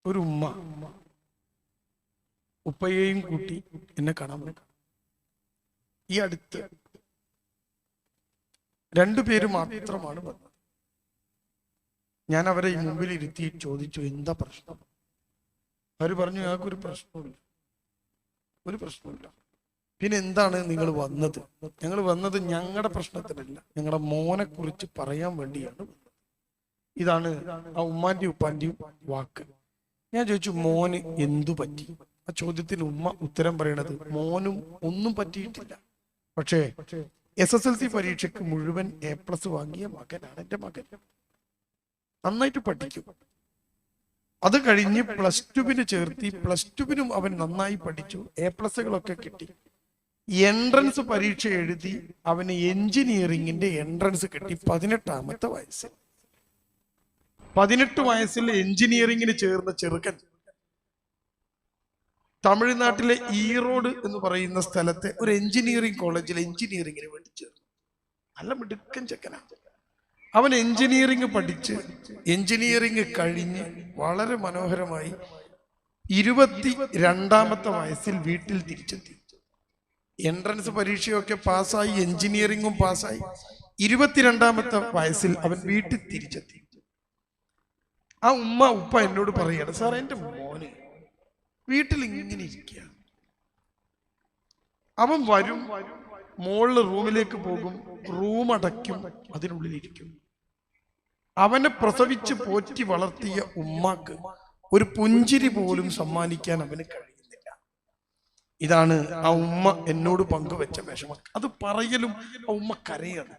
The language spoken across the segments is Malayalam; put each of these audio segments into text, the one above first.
ഒരു ഉമ്മ ഉപ്പയെയും കൂട്ടി എന്നെ കാണാൻ വന്നു. ഈ അടുത്ത് രണ്ടുപേര് മാത്രമാണ് വന്നത്. ഞാൻ അവരെ ഈ മുമ്പിൽ ഇരുത്തി ചോദിച്ചു, എന്താ പ്രശ്നം? അവർ പറഞ്ഞു, ഞങ്ങൾക്കൊരു പ്രശ്നമില്ല, ഒരു പ്രശ്നമില്ല. പിന്നെ എന്താണ് നിങ്ങൾ വന്നത്? ഞങ്ങൾ വന്നത് ഞങ്ങളുടെ പ്രശ്നത്തിനല്ല, ഞങ്ങളുടെ മോനെ കുറിച്ച് പറയാൻ വേണ്ടിയാണ്. ഇതാണ് ആ ഉമ്മാന്റെയും ഉപ്പാന്റെയും വാക്ക്. ഞാൻ ചോദിച്ചു, മോന് എന്തു പറ്റി? ആ ചോദ്യത്തിന് ഉമ്മ ഉത്തരം പറയണത്, മോനും ഒന്നും പറ്റിയിട്ടില്ല, പക്ഷേ SSLC പരീക്ഷയ്ക്ക് മുഴുവൻ A+ വാങ്ങിയ മകനാണ് എൻ്റെ മകൻ. നന്നായിട്ട് പഠിക്കും. അത് കഴിഞ്ഞ് +2 ചേർത്തി. +2 അവൻ നന്നായി പഠിച്ചു, A+കളൊക്കെ കിട്ടി. എൻട്രൻസ് പരീക്ഷ എഴുതി അവന് എഞ്ചിനീയറിംഗിന്റെ എൻട്രൻസ് കിട്ടി 18ാമത്തെ വയസ്സിൽ. 18 വയസ്സിൽ എഞ്ചിനീയറിംഗിന് ചേർന്ന ചെറുക്കൻ തമിഴ്നാട്ടിലെ ഈറോഡ് എന്ന് പറയുന്ന സ്ഥലത്തെ ഒരു എഞ്ചിനീയറിംഗ് കോളേജിൽ എഞ്ചിനീയറിംഗിന് വേണ്ടി ചേർന്നു. നല്ല മിടുക്കൻ ചെക്കനാണ്. അവൻ എഞ്ചിനീയറിംഗ് പഠിച്ച് എഞ്ചിനീയറിംഗ് കഴിഞ്ഞ് വളരെ മനോഹരമായി 22ാമത്തെ വയസ്സിൽ വീട്ടിൽ തിരിച്ചെത്തി. എൻട്രൻസ് പരീക്ഷയൊക്കെ പാസ്സായി, എഞ്ചിനീയറിംഗും പാസ്സായി. 22ാമത്തെ വയസ്സിൽ അവൻ വീട്ടിൽ തിരിച്ചെത്തി. ആ ഉപ്പ എന്നോട് പറയാണ്, സാർ എൻ്റെ മോന് വീട്ടിൽ ഇങ്ങനെ ഇരിക്കുക, അവൻ വരും, മോളില് റൂമിലേക്ക് പോകും, റൂം അടയ്ക്കും, അതിനുള്ളിലിരിക്കും. അവനെ പ്രസവിച്ച് പോറ്റി വളർത്തിയ ഉമ്മാക്ക് ഒരു പുഞ്ചിരി പോലും സമ്മാനിക്കാൻ അവന് കഴിയുന്നില്ല. ഇതാണ് ആ ഉമ്മ എന്നോട് പങ്കുവെച്ച വിഷമം. അത് പറയലും ആ ഉമ്മ കരയാണ്.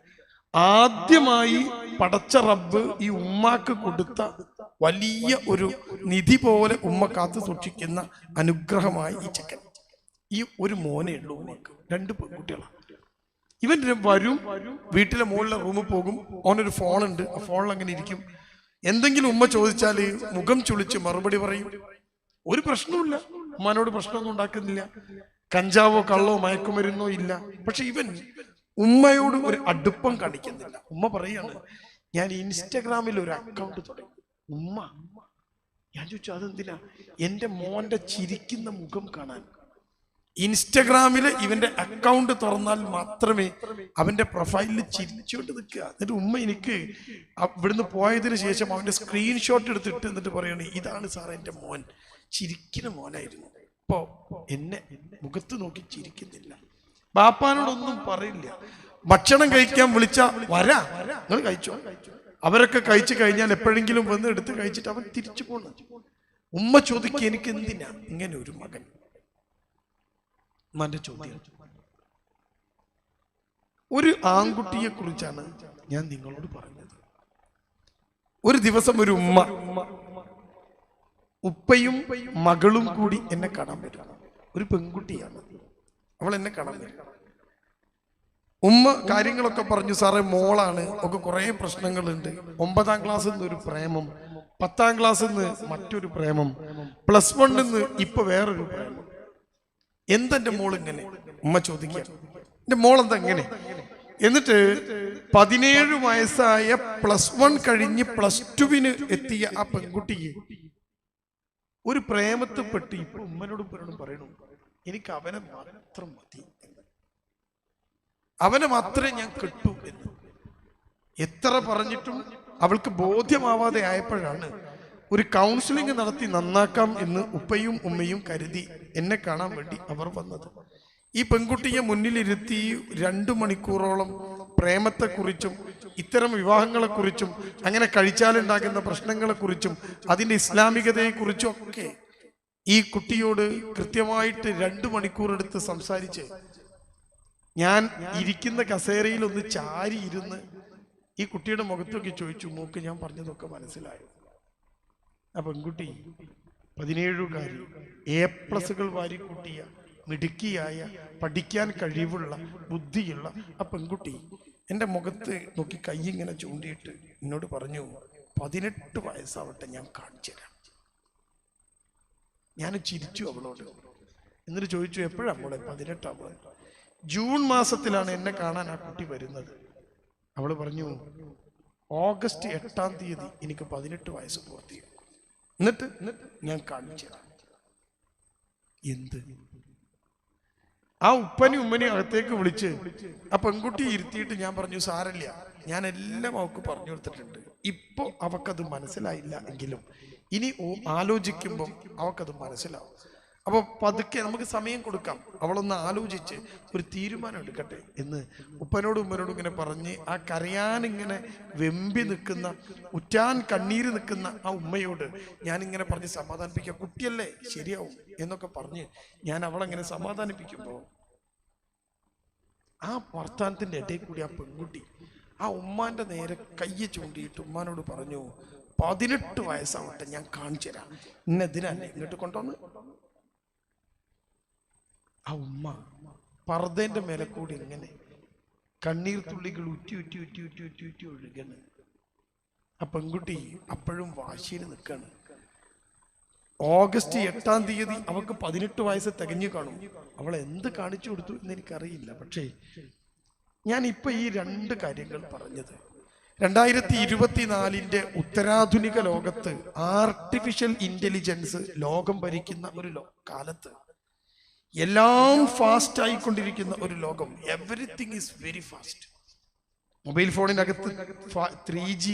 ആദ്യമായി പടച്ച റബ്ബ് ഈ ഉമ്മാക്ക് കൊടുത്ത വലിയ ഒരു നിധി പോലെ ഉമ്മ കാത്തു സൂക്ഷിക്കുന്ന അനുഗ്രഹമായി ഈ ചെക്കൻ. ഈ ഒരു മോനെ ഉള്ളൂ ഉമ്മക്ക്, 2 പെൺകുട്ടികളാണ്. ഇവൻ വരും, വീട്ടിലെ മുകളിലെ റൂമിൽ പോകും, അവനൊരു ഫോണുണ്ട്, ആ ഫോണിൽ അങ്ങനെ ഇരിക്കും. എന്തെങ്കിലും ഉമ്മ ചോദിച്ചാല് മുഖം ചുളിച്ച് മറുപടി പറയും. ഒരു പ്രശ്നവുമില്ല, ഉമ്മാനോട് പ്രശ്നമൊന്നും ഉണ്ടാക്കുന്നില്ല. കഞ്ചാവോ കള്ളോ മയക്കുമരുന്നോ ഇല്ല. പക്ഷെ ഇവൻ ഉമ്മയോട് ഒരു അടുപ്പം കാണിക്കുന്നില്ല. ഉമ്മ പറയാണ്, ഞാൻ ഇൻസ്റ്റഗ്രാമിൽ ഒരു അക്കൗണ്ട് തുടങ്ങി. ഉമ്മ, ഞാൻ ചോദിച്ചു അതെന്തിനാ? എൻ്റെ മോന്റെ ചിരിക്കുന്ന മുഖം കാണാൻ. ഇൻസ്റ്റഗ്രാമില് ഇവന്റെ അക്കൗണ്ട് തുറന്നാൽ മാത്രമേ അവന്റെ പ്രൊഫൈലിൽ ചിരിച്ചുകൊണ്ട് നിൽക്കുക. എന്നിട്ട് ഉമ്മ എനിക്ക് ഇവിടുന്ന് പോയതിനു ശേഷം അവന്റെ സ്ക്രീൻഷോട്ട് എടുത്തിട്ട് എന്നിട്ട് പറയാണ്, ഇതാണ് സാർ എൻ്റെ മോൻ, ചിരിക്കുന്ന മോനായിരുന്നു, ഇപ്പോ എന്നെ മുഖത്ത് നോക്കി ചിരിക്കുന്നില്ല. ബാപ്പാനോടൊന്നും പറയില്ല. ഭക്ഷണം കഴിക്കാൻ വിളിച്ച വരാ, നിങ്ങൾ കഴിച്ചോ. അവരൊക്കെ കഴിച്ചു കഴിഞ്ഞാൽ എപ്പോഴെങ്കിലും വന്ന് എടുത്ത് കഴിച്ചിട്ട് അവൻ തിരിച്ചു പോകണം. ഉമ്മ ചോദിക്കുക, എനിക്ക് എന്തിനാ ഇങ്ങനെ ഒരു മകൻ? ഉമ്മാന്റെ ചോദ്യം. ഒരു ആൺകുട്ടിയെ കുറിച്ചാണ് ഞാൻ നിങ്ങളോട് പറഞ്ഞത്. ഒരു ദിവസം ഒരു ഉമ്മ, ഉപ്പയും മകളും കൂടി എന്നെ കാണാൻ വരും. ഒരു പെൺകുട്ടിയാണ്, അവൾ എന്നെ കാണാൻ വരും. ഉമ്മ കാര്യങ്ങളൊക്കെ പറഞ്ഞു, സാറേ മോളാണ്, ഒക്കെ കുറെ പ്രശ്നങ്ങളുണ്ട്. 9ാം ക്ലാസ്സിൽ നിന്ന് ഒരു പ്രേമം, 10ാം ക്ലാസ്സിൽ നിന്ന് മറ്റൊരു പ്രേമം, +1 നിന്ന് ഇപ്പൊ വേറൊരു പ്രേമം. എന്തെന്റെ മോൾ ഇങ്ങനെ? ഉമ്മ ചോദിക്കുക, എന്റെ മോൾ എന്താ ഇങ്ങനെ? എന്നിട്ട് 17 വയസ്സായ +1 കഴിഞ്ഞ് +2 എത്തിയ ആ പെൺകുട്ടിക്ക് ഒരു പ്രേമത്തിൽപ്പെട്ട് ഇപ്പൊ ഉമ്മനോടും പറയണു, എനിക്ക് അവനെ മാത്രം മതി, അവനെ മാത്രമേ ഞാൻ കിട്ടൂ എന്ന്. എത്ര പറഞ്ഞിട്ടും അവൾക്ക് ബോധ്യമാവാതെ ആയപ്പോഴാണ് ഒരു കൗൺസിലിംഗ് നടത്തി നന്നാക്കാം എന്ന് ഉപ്പയും ഉമ്മയും കരുതി എന്നെ കാണാൻ വേണ്ടി അവർ വന്നത്. ഈ പെൺകുട്ടിയെ മുന്നിലിരുത്തി 2 മണിക്കൂറോളം പ്രേമത്തെക്കുറിച്ചും ഇത്തരം വിവാഹങ്ങളെക്കുറിച്ചും അങ്ങനെ കഴിച്ചാലുണ്ടാകുന്ന പ്രശ്നങ്ങളെക്കുറിച്ചും അതിൻ്റെ ഇസ്ലാമികതയെക്കുറിച്ചും ഒക്കെ ഈ കുട്ടിയോട് കൃത്യമായിട്ട് 2 മണിക്കൂർ എടുത്ത് സംസാരിച്ച്, ഞാൻ ഇരിക്കുന്ന കസേരയിൽ ഒന്ന് ചാരി ഇരുന്ന് ഈ കുട്ടിയുടെ മുഖത്തൊക്കെ ചോദിച്ചു, മോക്ക് ഞാൻ പറഞ്ഞതൊക്കെ മനസ്സിലായോ? ആ പെൺകുട്ടി 17കാരി, A+ വാരിക്കൂട്ടിയ മിടുക്കിയായ പഠിക്കാൻ കഴിവുള്ള ബുദ്ധിയുള്ള ആ പെൺകുട്ടി എൻ്റെ മുഖത്ത് നോക്കി കൈ ഇങ്ങനെ ചൂണ്ടിയിട്ട് എന്നോട് പറഞ്ഞു, 18 വയസ്സാവട്ടെ, ഞാൻ കാണിച്ചു തരാം. ഞാൻ ചിരിച്ചു അവളോട്. എന്നിട്ട് ചോദിച്ചു, എപ്പോഴാ മോളെ 18? ജൂൺ മാസത്തിലാണ് എന്നെ കാണാൻ ആ കുട്ടി വരുന്നത്. അവള് പറഞ്ഞു, ഓഗസ്റ്റ് 8ാം തീയതി എനിക്ക് 18 വയസ്സ് പൂർത്തിയായി. എന്നിട്ട് ഞാൻ കാണിച്ചു തരാം. എന്ത്? ആ ഉപ്പനെയും ഉമ്മനെയും അകത്തേക്ക് വിളിച്ച് ആ പെൺകുട്ടി ഇരുത്തിയിട്ട് ഞാൻ പറഞ്ഞു, സാരല്ല, ഞാൻ എല്ലാം അവൾക്ക് പറഞ്ഞു കൊടുത്തിട്ടുണ്ട്. ഇപ്പൊ അവക്കത് മനസ്സിലായില്ല എങ്കിലും ഇനി ആലോചിക്കുമ്പം അവക്കത് മനസ്സിലാവും. അപ്പൊ പതുക്കെ നമുക്ക് സമയം കൊടുക്കാം, അവളൊന്ന് ആലോചിച്ച് ഒരു തീരുമാനം എടുക്കട്ടെ എന്ന് ഉപ്പനോടും ഉമ്മനോടും ഇങ്ങനെ പറഞ്ഞ് ആ കരയാൻ ഇങ്ങനെ വെമ്പി നിൽക്കുന്ന, ഉറ്റാൻ കണ്ണീര് നിൽക്കുന്ന ആ ഉമ്മയോട് ഞാനിങ്ങനെ പറഞ്ഞ് സമാധാനിപ്പിക്കുക. കുട്ടിയല്ലേ, ശരിയാവും എന്നൊക്കെ പറഞ്ഞ് ഞാൻ അവളെങ്ങനെ സമാധാനിപ്പിക്കുമ്പോ ആ വർത്താനത്തിന്റെ ഇടയിൽ കൂടി ആ പെൺകുട്ടി ആ ഉമ്മാന്റെ നേരെ കയ്യെ ചൂണ്ടിയിട്ട് ഉമ്മാനോട് പറഞ്ഞു, 18 വയസ്സാവട്ടെ, ഞാൻ കാണിച്ചു തരാം, ഇന്നെതിനല്ലേ ഇങ്ങോട്ട് കൊണ്ടുവന്ന്. ആ ഉമ്മ പർദ്ദന്റെ മേലെ കൂടി ഇങ്ങനെ കണ്ണീർ തുള്ളികൾ ഉറ്റി ഉറ്റി ഉറ്റി ഉറ്റി ഉറ്റി ഉറ്റി ഒഴുകണ്. ആ പെൺകുട്ടി അപ്പോഴും വാശിയിൽ നിൽക്കാണ്. ഓഗസ്റ്റ് 8-ാം തീയതി അവൾക്ക് 18 വയസ്സ് തികഞ്ഞു കാണും. അവൾ എന്ത് കാണിച്ചു കൊടുത്തു എന്ന് എനിക്കറിയില്ല. പക്ഷേ ഞാൻ ഇപ്പൊ ഈ 2 കാര്യങ്ങൾ പറഞ്ഞത് 2024 ഉത്തരാധുനിക ലോകത്ത് ആർട്ടിഫിഷ്യൽ ഇന്റലിജൻസ് ലോകം ഭരിക്കുന്ന ഒരു കാലത്ത്, എല്ലാം ഫാസ്റ്റ് ആയിക്കൊണ്ടിരിക്കുന്ന ഒരു ലോകം, everything is very fast. Mobile ഫോണിനകത്ത് 3G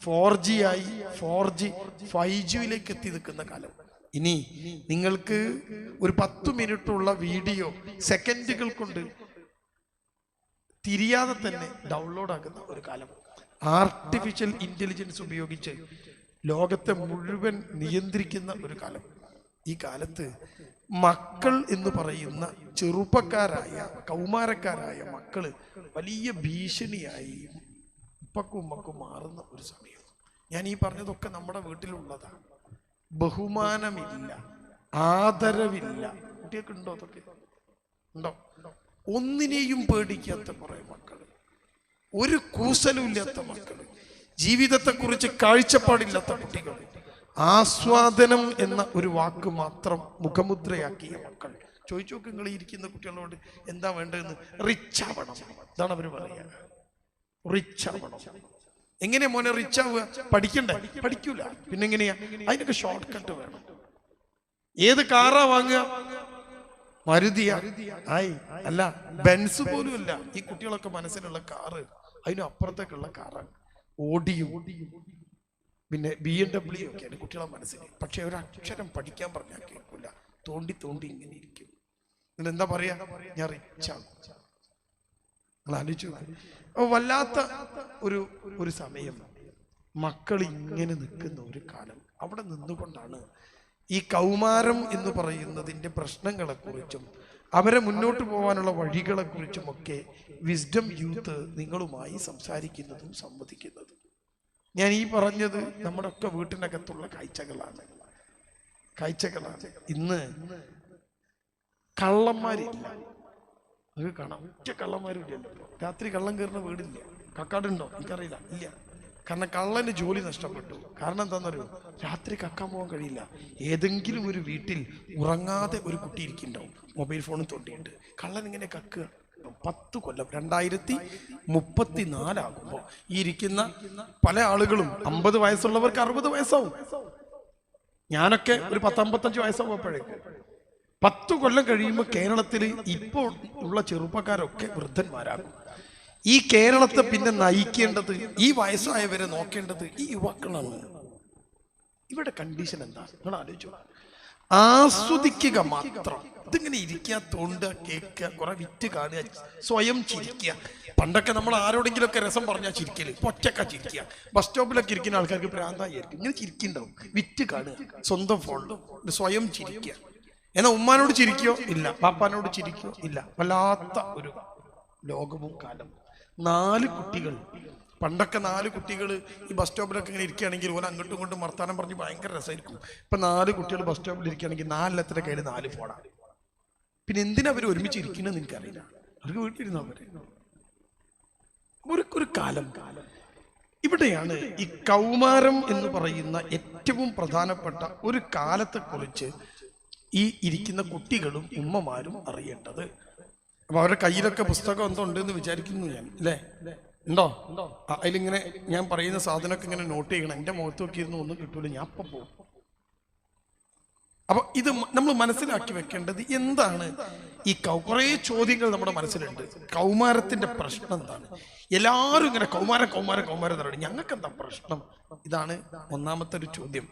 4G ആയി, 4G 5Gയിലേക്ക് എത്തി നിൽക്കുന്ന കാലം. ഇനി നിങ്ങൾക്ക് ഒരു 10 മിനിറ്റുള്ള വീഡിയോ സെക്കൻഡുകൾ കൊണ്ട് തിരിയാതെ തന്നെ ഡൗൺലോഡ് ആക്കുന്ന ഒരു കാലം. ആർട്ടിഫിഷ്യൽ ഇന്റലിജൻസ് ഉപയോഗിച്ച് ലോകത്തെ മുഴുവൻ നിയന്ത്രിക്കുന്ന ഒരു കാലം. ഈ കാലത്ത് മക്കൾ എന്ന് പറയുന്ന ചെറുപ്പക്കാരായ കൗമാരക്കാരായ മക്കള് വലിയ ഭീഷണിയായി ഉപ്പക്കും ഉമ്മക്കും മാറുന്ന ഒരു സമയം. ഞാൻ ഈ പറഞ്ഞതൊക്കെ നമ്മുടെ വീട്ടിലുള്ളതാണ്. ബഹുമാനമില്ല, ആദരവില്ല. കുട്ടിയൊക്കെ ഉണ്ടോ? അതൊക്കെ ഉണ്ടോ? ഒന്നിനെയും പേടിക്കാത്ത കുറെ മക്കള്, ഒരു കൂസലും ഇല്ലാത്ത മക്കള്, ജീവിതത്തെക്കുറിച്ച് കാഴ്ചപ്പാടില്ലാത്ത കുട്ടികൾ, ആസ്വാദനം എന്ന ഒരു വാക്ക് മാത്രം മുഖമുദ്രയാക്കിയ മക്കൾ. ചോദിച്ചു നോക്ക് നിങ്ങൾ ഇരിക്കുന്ന കുട്ടികളോട് എന്താ വേണ്ടതെന്ന്. റിച്ച് ആവണം, ഇതാണ് അവർ പറയുക. റിച്ച് ആവണം. എങ്ങനെയാ മോനെ റിച്ച് ആവുക? പഠിക്കണ്ടേ? പഠിക്കൂല. പിന്നെ എങ്ങനെയാ? അതിനൊക്കെ ഷോർട്ട് കട്ട് വേണം. ഏത് കാറാ വാങ്ങുക? മരുതിയ ആയി, അല്ല ബെൻസ് പോലും അല്ല. ഈ കുട്ടികളൊക്കെ മനസ്സിലുള്ള കാറ് അതിനും അപ്പുറത്തേക്കുള്ള കാറാണ്. ഓടിയും പിന്നെ BMW ഒക്കെയാണ് കുട്ടികളെ മനസ്സിൽ. പക്ഷെ ഒരു അക്ഷരം പഠിക്കാൻ പറഞ്ഞാൽ കേൾക്കില്ല. തോണ്ടി തോണ്ടി ഇങ്ങനെ ഇരിക്കും. നിങ്ങൾ എന്താ പറയാ? ഞാൻ റിച്ചാണ്. നിങ്ങൾ ആലോചിച്ചു. അപ്പൊ വല്ലാത്ത ഒരു സമയം, മക്കൾ ഇങ്ങനെ നിൽക്കുന്ന ഒരു കാലം. അവിടെ നിന്നുകൊണ്ടാണ് ഈ കൗമാരം എന്ന് പറയുന്നതിൻ്റെ പ്രശ്നങ്ങളെക്കുറിച്ചും അവരെ മുന്നോട്ട് പോകാനുള്ള വഴികളെക്കുറിച്ചും ഒക്കെ വിസ്ഡം യൂത്ത് നിങ്ങളുമായി സംസാരിക്കുന്നതും സംവദിക്കുന്നതും. ഞാൻ ഈ പറഞ്ഞത് നമ്മുടെ ഒക്കെ വീട്ടിനകത്തുള്ള കാഴ്ചകളാണ്. ഇന്ന് കള്ളന്മാരില്ല. അത് കാണാം, ഒറ്റ കള്ളന്മാരില്ലല്ലോ. രാത്രി കള്ളം കയറുന്ന വീടില്ല. കക്കാടുണ്ടോ? എനിക്കറിയില്ല. ഇല്ല. കാരണം കള്ളന് ജോലി നഷ്ടപ്പെട്ടു. കാരണം എന്താണെന്നറിയോ? രാത്രി കക്കാൻ പോകാൻ കഴിയില്ല. ഏതെങ്കിലും ഒരു വീട്ടിൽ ഉറങ്ങാതെ ഒരു കുട്ടി ഇരിക്കുന്നുണ്ടാവും, മൊബൈൽ ഫോണും തൊട്ടിയിട്ട്. കള്ളൻ ഇങ്ങനെ കക്കുക. 10 കൊല്ലം 2034 ആകുമ്പോൾ ഈ ഇരിക്കുന്ന പല ആളുകളും 50 വയസ്സുള്ളവർക്ക് 60 വയസ്സാവും. ഞാനൊക്കെ ഒരു 10-55 വയസ്സാവുമ്പോഴേക്ക് 10 കൊല്ലം കഴിയുമ്പോൾ കേരളത്തിൽ ഇപ്പോൾ ഉള്ള ചെറുപ്പക്കാരൊക്കെ വൃദ്ധന്മാരാകും. ഈ കേരളത്തെ പിന്നെ നയിക്കേണ്ടത്, ഈ വയസ്സായവരെ നോക്കേണ്ടത് ഈ യുവാക്കളാണ്. ഇവിടെ കണ്ടീഷൻ എന്താ നിങ്ങൾ ആലോചിച്ചു? ആസ്വദിക്കുക മാത്രം. ഇതിങ്ങനെ ഇരിക്കുക, തോണ്ടുക, കേൾക്കുക, കുറെ വിറ്റ് കാണുക, സ്വയം ചിരിക്കുക. പണ്ടൊക്കെ നമ്മൾ ആരോടെങ്കിലും ഒക്കെ രസം പറഞ്ഞാൽ ചിരിക്കല്, ഒറ്റക്ക ചിരിക്കുക. ബസ് സ്റ്റോപ്പിലൊക്കെ ഇരിക്കുന്ന ആൾക്കാർക്ക് പ്രാന്തായിരിക്കും. ഇങ്ങനെ ചിരിക്കുന്നുണ്ടാവും. വിറ്റ് കാണുക, സ്വന്തം ഫോണിലും സ്വയം ചിരിക്കുക. എന്നാൽ ഉമ്മാനോട് ചിരിക്കോ ഇല്ല, പാപ്പാനോട് ചിരിക്കോ ഇല്ല. വല്ലാത്ത ഒരു ലോകവും കാലം. 4 കുട്ടികൾ, പണ്ടൊക്കെ 4 കുട്ടികൾ ഈ ബസ് സ്റ്റോപ്പിലൊക്കെ ഇങ്ങനെ ഇരിക്കുകയാണെങ്കിൽ ഓരോ അങ്ങോട്ടും ഇങ്ങോട്ടും വർത്താനം പറഞ്ഞ് ഭയങ്കര രസമായിരിക്കും. ഇപ്പൊ 4 കുട്ടികൾ ബസ് സ്റ്റോപ്പിൽ ഇരിക്കുകയാണെങ്കിൽ 4 കയ്യിൽ 4 ഫോണാണ്. പിന്നെ എന്തിനാ അവർ ഒരുമിച്ച് ഇരിക്കണമെന്ന് എനിക്കറിയില്ല. അവർക്ക് വീട്ടിലിരുന്നാ പോരെ. ഒരു കാലം. ഇവിടെയാണ് ഈ കൗമാരം എന്ന് പറയുന്ന ഏറ്റവും പ്രധാനപ്പെട്ട ഒരു കാലത്തെക്കുറിച്ച് ഈ ഇരിക്കുന്ന കുട്ടികളും ഉമ്മമാരും അറിയേണ്ടത്. അപ്പൊ അവരുടെ കയ്യിലൊക്കെ പുസ്തകം എന്തോ ഉണ്ടെന്ന് വിചാരിക്കുന്നു ഞാൻ, അല്ലേ? ഉണ്ടോ? അതിലിങ്ങനെ ഞാൻ പറയുന്ന സാധനമൊക്കെ ഇങ്ങനെ നോട്ട് ചെയ്യണം. എൻ്റെ മുഖത്ത് നോക്കിയിരുന്ന ഒന്നും കിട്ടൂല. ഞാൻ അപ്പം പോകും. അപ്പൊ ഇത് നമ്മൾ മനസ്സിലാക്കി വെക്കേണ്ടത് എന്താണ്? ഈ കുറെ ചോദ്യങ്ങൾ നമ്മുടെ മനസ്സിലുണ്ട്. കൗമാരത്തിന്റെ പ്രശ്നം എന്താണ്? എല്ലാവരും ഇങ്ങനെ കൗമാരം കൗമാരം കൗമാരം തരണം, ഞങ്ങൾക്ക് എന്താ പ്രശ്നം? ഇതാണ് ഒന്നാമത്തെ ഒരു ചോദ്യം.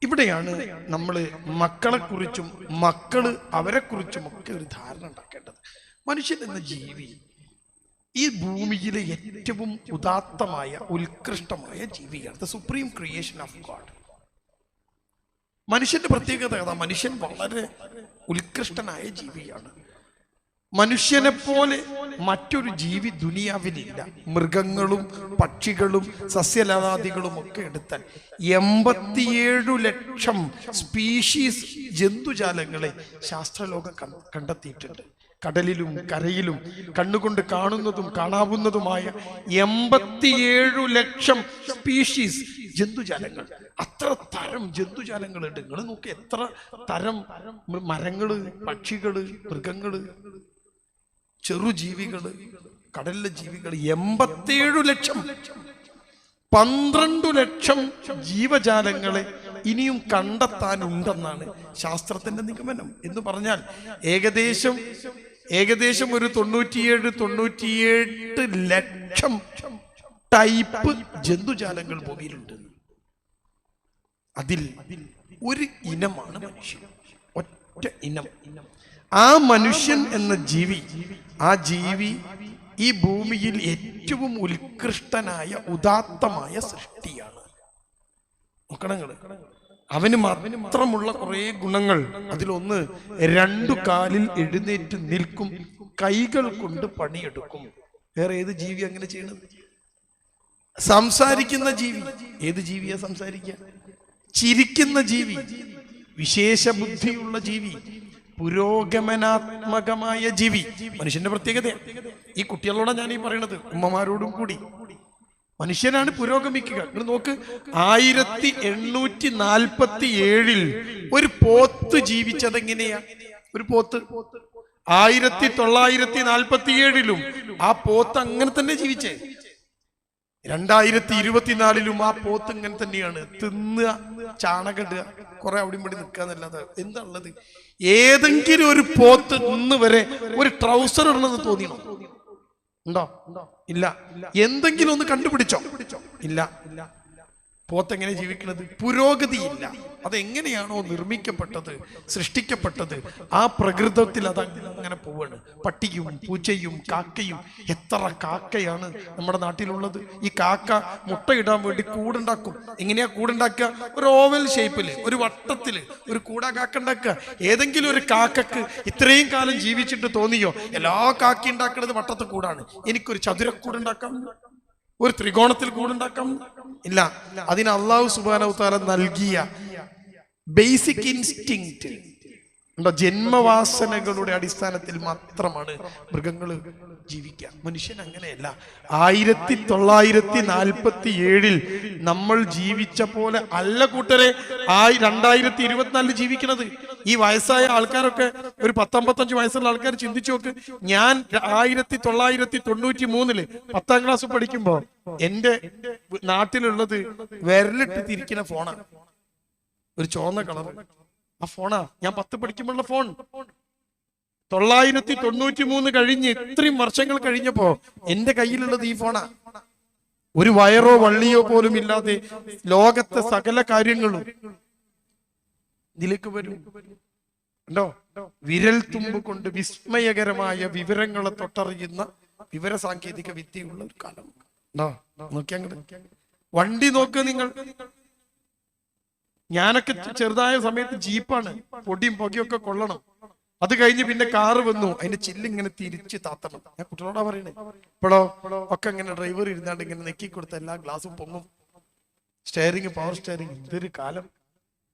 ഇവിടെയാണ് നമ്മൾ മക്കളെ കുറിച്ചും മക്കള് അവരെ കുറിച്ചും ഒക്കെ ഒരു ധാരണ ഉണ്ടാക്കേണ്ടത്. മനുഷ്യൻ എന്ന ജീവി ഈ ഭൂമിയിലെ ഏറ്റവും ഉദാത്തമായ ഉത്കൃഷ്ടമായ ജീവിയാണ്. The supreme creation of God. മനുഷ്യന്റെ പ്രത്യേകത ഏതാ? മനുഷ്യൻ വളരെ ഉത്കൃഷ്ടനായ ജീവിയാണ്. മനുഷ്യനെ പോലെ മറ്റൊരു ജീവി ദുനിയാവിലില്ല. മൃഗങ്ങളും പക്ഷികളും സസ്യലതാദികളും ഒക്കെ എടുത്താൽ 87 ലക്ഷം സ്പീഷീസ് ജന്തുജാലങ്ങളെ ശാസ്ത്രലോകം കണ്ടെത്തിയിട്ടുണ്ട്. കടലിലും കരയിലും കണ്ണുകൊണ്ട് കാണുന്നതും കാണാവുന്നതുമായ 87 ലക്ഷം സ്പീഷീസ് ജന്തുജാലങ്ങൾ. അത്ര തരം ജന്തുജാലങ്ങളുണ്ട്. നിങ്ങൾ നോക്കി, എത്ര തരം മരങ്ങള്, പക്ഷികള്, മൃഗങ്ങള്, ചെറുജീവികള്, കടലിലെ ജീവികൾ. 87 ലക്ഷം. 12 ലക്ഷം ജീവജാലങ്ങളെ ഇനിയും കണ്ടെത്താനുണ്ടെന്നാണ് ശാസ്ത്രത്തിന്റെ നിഗമനം. എന്ന് പറഞ്ഞാൽ ഏകദേശം ഒരു 98 ലക്ഷം ടൈപ്പ് ജന്തുജാലങ്ങൾ ഭൂമിയിലുണ്ട്. അതിൽ ഒരു ഇനമാണ് മനുഷ്യൻ, ഒറ്റ ഇനം. ആ മനുഷ്യൻ എന്ന ജീവി, ആ ജീവി ഈ ഭൂമിയിൽ ഏറ്റവും ഉത്കൃഷ്ടനായ ഉദാത്തമായ സൃഷ്ടിയാണ്. നോക്കണങ്ങള്, അവന് മാത്രമുള്ള കുറെ ഗുണങ്ങൾ. അതിലൊന്ന്, 2 കാലിൽ എഴുന്നേറ്റ് നിൽക്കും, കൈകൾ കൊണ്ട് പണിയെടുക്കും. വേറെ ഏത് ജീവി അങ്ങനെ ചെയ്യണം? സംസാരിക്കുന്ന ജീവി. ഏത് ജീവിയാ സംസാരിക്കുക? ചിരിക്കുന്ന ജീവി, വിശേഷ ബുദ്ധിയുള്ള ജീവി, പുരോഗമനാത്മകമായ ജീവി. മനുഷ്യന്റെ പ്രത്യേകത. ഈ കുട്ടികളോടാണ് ഞാൻ ഈ പറയണത്, ഉമ്മമാരോടും കൂടി. മനുഷ്യനാണ് പുരോഗമിക്കുക. നിങ്ങൾ നോക്ക്, 1847 ഒരു പോത്ത് ജീവിച്ചതെങ്ങനെയാ? ഒരു പോത്ത് 1947 ആ പോത്ത് അങ്ങനെ തന്നെ ജീവിച്ചേ. 2024 ആ പോത്ത് ഇങ്ങനെ തന്നെയാണ്. തിന്നുക, ചാണകിടുക, കുറെ അവിടെ ഇവിടെ നിൽക്കാന്നല്ലാതെ എന്താ ഉള്ളത്? ഏതെങ്കിലും ഒരു പോത്ത് ഇന്ന് വരെ ഒരു ട്രൗസർ ഇടണമെന്ന് തോന്നിയോ? ഉണ്ടോ? ഇല്ല. എന്തെങ്കിലും ഒന്ന് കണ്ടുപിടിച്ചോ? ഇല്ല. പോത്ത് എങ്ങനെ ജീവിക്കുന്നത്? പുരോഗതിയില്ല. അതെങ്ങനെയാണോ നിർമ്മിക്കപ്പെട്ടത്, സൃഷ്ടിക്കപ്പെട്ടത്, ആ പ്രകൃതത്തിൽ അതങ്ങനെ പോവാണ്. പട്ടിയും പൂച്ചയും കാക്കയും. എത്ര കാക്കയാണ് നമ്മുടെ നാട്ടിലുള്ളത്? ഈ കാക്ക മുട്ടയിടാൻ വേണ്ടി കൂടുണ്ടാക്കും. എങ്ങനെയാ കൂടുണ്ടാക്കുക? ഒരു ഓവൽ ഷേപ്പില്, ഒരു വട്ടത്തില് ഒരു കൂടാ കാക്ക ഉണ്ടാക്കുക. ഏതെങ്കിലും ഒരു കാക്കക്ക് ഇത്രയും കാലം ജീവിച്ചിട്ട് തോന്നിയോ എല്ലാ കാക്ക ഉണ്ടാക്കുന്നത് വട്ടത്ത് കൂടാണ്, എനിക്കൊരു ചതുരക്കൂടുണ്ടാക്കാം, ഒരു ത്രികോണത്തിൽ കൂടുണ്ടാക്കാം? ഇല്ല. അതിന് അല്ലാഹു സുബ്ഹാനഹു വ തആല നൽകിയ ബേസിക് ഇൻസ്റ്റിങ്ക്റ്റ് ഉണ്ടോ? ജന്മവാസനകളുടെ അടിസ്ഥാനത്തിൽ മാത്രമാണ് മൃഗങ്ങൾ ജീവിക്കുക. മനുഷ്യൻ അങ്ങനെയല്ല. 1947 നമ്മൾ ജീവിച്ച പോലെ അല്ല കൂട്ടരെ 2024 ജീവിക്കണത്. ഈ വയസ്സായ ആൾക്കാരൊക്കെ, ഒരു 10-55 വയസ്സുള്ള ആൾക്കാർ ചിന്തിച്ചു നോക്ക്. ഞാൻ 1993 10ാം ക്ലാസ് പഠിക്കുമ്പോ എന്റെ നാട്ടിലുള്ളത് വിരലിട്ട് തിരിക്കുന്ന ഫോണാണ്, ഒരു ചുവന്ന കളർ. ആ ഫോണാ ഞാൻ 10 പഠിക്കുമ്പോഴുള്ള ഫോൺ. 993 കഴിഞ്ഞ് ഇത്രയും വർഷങ്ങൾ കഴിഞ്ഞപ്പോ എന്റെ കയ്യിലുള്ളത് ഈ ഫോണാ. ഒരു വയറോ വള്ളിയോ പോലും ഇല്ലാതെ ലോകത്തെ സകല കാര്യങ്ങളും ഇതിലേക്ക് വരും. ഉണ്ടോ? വിരൽ തുമ്പ് കൊണ്ട് വിസ്മയകരമായ വിവരങ്ങളെ തൊട്ടറിയുന്ന വിവര സാങ്കേതിക വിദ്യയുള്ള ഒരു കാലം. ഉണ്ടോ? നോക്കിയാ വണ്ടി നോക്ക് നിങ്ങൾ. ഞാനൊക്കെ ചെറുതായ സമയത്ത് ജീപ്പാണ്, പൊടിയും പുകയൊക്കെ കൊള്ളണം. അത് കഴിഞ്ഞ് പിന്നെ കാറ് വന്നു, അതിന്റെ ചില്ലിങ്ങനെ തിരിച്ച് താത്തണം. ഞാൻ കുട്ടികളോടാ പറയണേ. ഇപ്പോഴോ ഒക്കെ ഇങ്ങനെ ഡ്രൈവർ ഇരുന്നാണ്ട് ഇങ്ങനെ നെക്കി കൊടുത്ത എല്ലാ ഗ്ലാസും പൊങ്ങും. Steering, power steering. ഇതൊരു കാലം.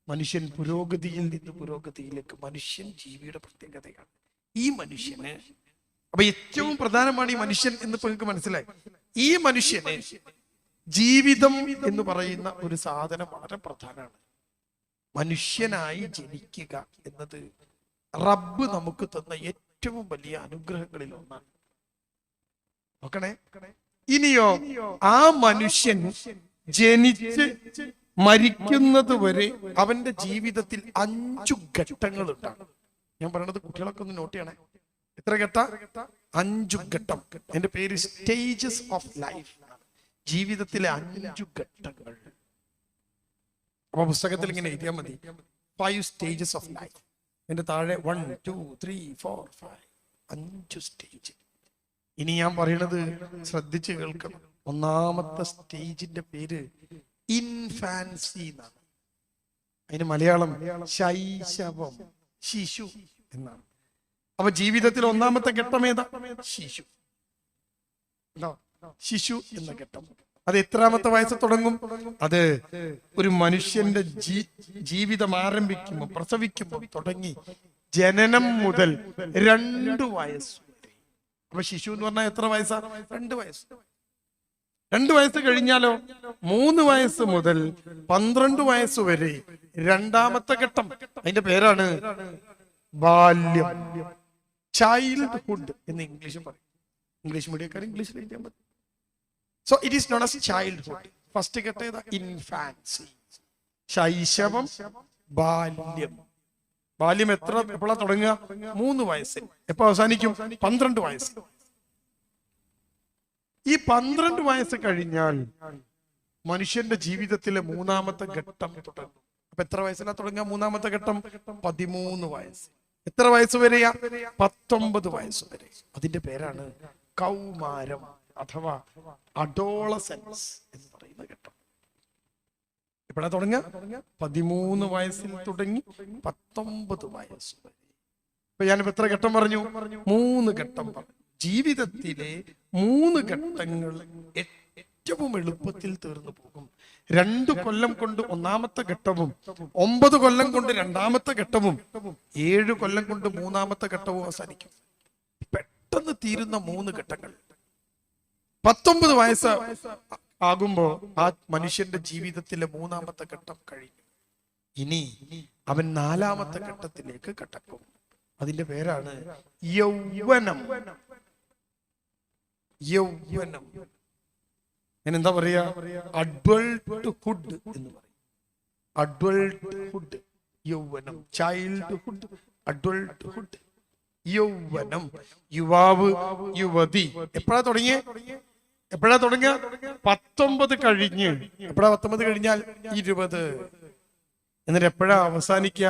മനുഷ്യൻ പുരോഗതിയിൽ നിന്ന് പുരോഗതിയിലേക്ക്. മനുഷ്യൻ ജീവിയുടെ പ്രത്യേകതയാണ്. ഈ മനുഷ്യന് അപ്പൊ ഏറ്റവും പ്രധാനമാണ് ഈ മനുഷ്യൻ എന്ന് നിങ്ങൾക്ക് മനസ്സിലായി. ഈ മനുഷ്യന് ജീവിതം എന്ന് പറയുന്ന ഒരു സാധനം വളരെ പ്രധാനമാണ്. മനുഷ്യനായി ജനിക്കുക എന്നത് റബ്ബ് നമുക്ക് തന്ന ഏറ്റവും വലിയ അനുഗ്രഹങ്ങളിൽ ഒന്നാണ്. നോക്കണേ. ഇനിയോ ആ മനുഷ്യൻ ജനിച്ച് മരിക്കുന്നത് വരെ അവന്റെ ജീവിതത്തിൽ 5 ഘട്ടങ്ങൾ ഉണ്ടാകും. ഞാൻ പറയണത് കുട്ടികളൊക്കെ ഒന്ന് നോട്ട് ചെയ്യണേ. എത്ര ഘട്ട? 5 ഘട്ടം. എന്റെ പേര് സ്റ്റേജസ് ഓഫ് ലൈഫ്. ജീവിതത്തിലെ 5 ഘട്ടങ്ങൾ. അപ്പൊ പുസ്തകത്തിൽ ഇങ്ങനെ എഴുതിയാൽ മതി 5 സ്റ്റേജസ് ഓഫ് ലൈഫ്. എന്റെ താഴെ 1 2 3 4 5 5 സ്റ്റേജ്. ഇനി ഞാൻ പറയണത് ശ്രദ്ധിച്ച് കേൾക്കണം. ഒന്നാമത്തെ സ്റ്റേജിന്റെ പേര് ഇൻഫാൻസി എന്നാണ്. അതിന് മലയാളം ശൈശവം, ശിശു എന്നാണ്. അപ്പൊ ജീവിതത്തിൽ ഒന്നാമത്തെ ഘട്ടം ഏതാ? ശിശു. ശിശു എന്ന ഘട്ടം. അത് എത്രാമത്തെ വയസ്സ് തുടങ്ങും? അത് ഒരു മനുഷ്യന്റെ ജീവിതം ആരംഭിക്കുമ്പോൾ, പ്രസവിക്കുമ്പോൾ തുടങ്ങി ജനനം മുതൽ 2 വയസ്സ് വരെ. അപ്പൊ ശിശു എന്ന് പറഞ്ഞാൽ എത്ര വയസ്സാ? 2 വയസ്സ്. 2 വയസ്സ് കഴിഞ്ഞാലോ 3 വയസ്സ് മുതൽ 12 വയസ്സ് വരെ രണ്ടാമത്തെ ഘട്ടം. അതിന്റെ പേരാണ് ബാല്യം, ചൈൽഡ്ഹുഡ് എന്ന് ഇംഗ്ലീഷ് പറയും. ഇംഗ്ലീഷ് മീഡിയക്കാർ ഇംഗ്ലീഷിൽ എഴുതിയാൽ മതി. So it is known as childhood. First ഘട്ടം ഏതാ? ഇൻഫാൻസി, ശൈശവം, ബാല്യം. ബാല്യം എപ്പോഴാ തുടങ്ങുക? 3 വയസ്സിൽ. എപ്പോ അവസാനിക്കും? 12 വയസ്സ്. ഈ 12 വയസ്സ് കഴിഞ്ഞാൽ മനുഷ്യന്റെ ജീവിതത്തിലെ 3-ാമത്തെ ഘട്ടം തുടങ്ങും. അപ്പൊ എത്ര വയസ്സിലാ തുടങ്ങുക 3-ാമത്തെ ഘട്ടം? 13 വയസ്സ്. എത്ര വയസ്സ് വരെയാ? 19 വയസ്സ് വരെ. അതിന്റെ പേരാണ് കൗമാരം അഥവാ അഡോളസെൻസ് എന്ന് പറയുന്ന ഘട്ടം. എപ്പോഴാ തുടങ്ങുക? 13 വയസ്സിൽ തുടങ്ങി 19 വയസ്സ് വരെ. ഇപ്പൊ ഞാനിപ്പോ എത്ര ഘട്ടം പറഞ്ഞു? 3 ഘട്ടം പറഞ്ഞു. ജീവിതത്തിലെ 3 ഘട്ടങ്ങൾ ഏറ്റവും എളുപ്പത്തിൽ തീർന്നു പോകും. 2 കൊല്ലം കൊണ്ട് 1-ാമത്തെ ഘട്ടവും, 9 കൊല്ലം കൊണ്ട് 2-ാമത്തെ ഘട്ടവും, 7 കൊല്ലം കൊണ്ട് 3-ാമത്തെ ഘട്ടവും അവസാനിക്കും. പെട്ടെന്ന് തീരുന്ന 3 ഘട്ടങ്ങൾ. 19 വയസ്സ് ആകുമ്പോ ആ മനുഷ്യന്റെ ജീവിതത്തിലെ 3-ാമത്തെ ഘട്ടം കഴിഞ്ഞു. ഇനി അവൻ 4-ാമത്തെ ഘട്ടത്തിലേക്ക് കടക്കും. അതിന്റെ പേരാണ് യൗവനം. യൗവനം. ഞാൻ എന്താ പറയാ? അഡൾട്ട്ഹുഡ് എന്ന് പറയും. അഡൾട്ട്ഹുഡ്, യൗവനം, ചൈൽഡ്ഹുഡ്, അഡൾട്ട്ഹുഡ്, യൗവനം. യുവാവ്, യുവതി. എപ്പോഴാ തുടങ്ങിയ? 19 കഴിഞ്ഞ്. എപ്പോഴാ 19 കഴിഞ്ഞാൽ 20. എന്നിട്ട് എപ്പോഴാ അവസാനിക്കുക?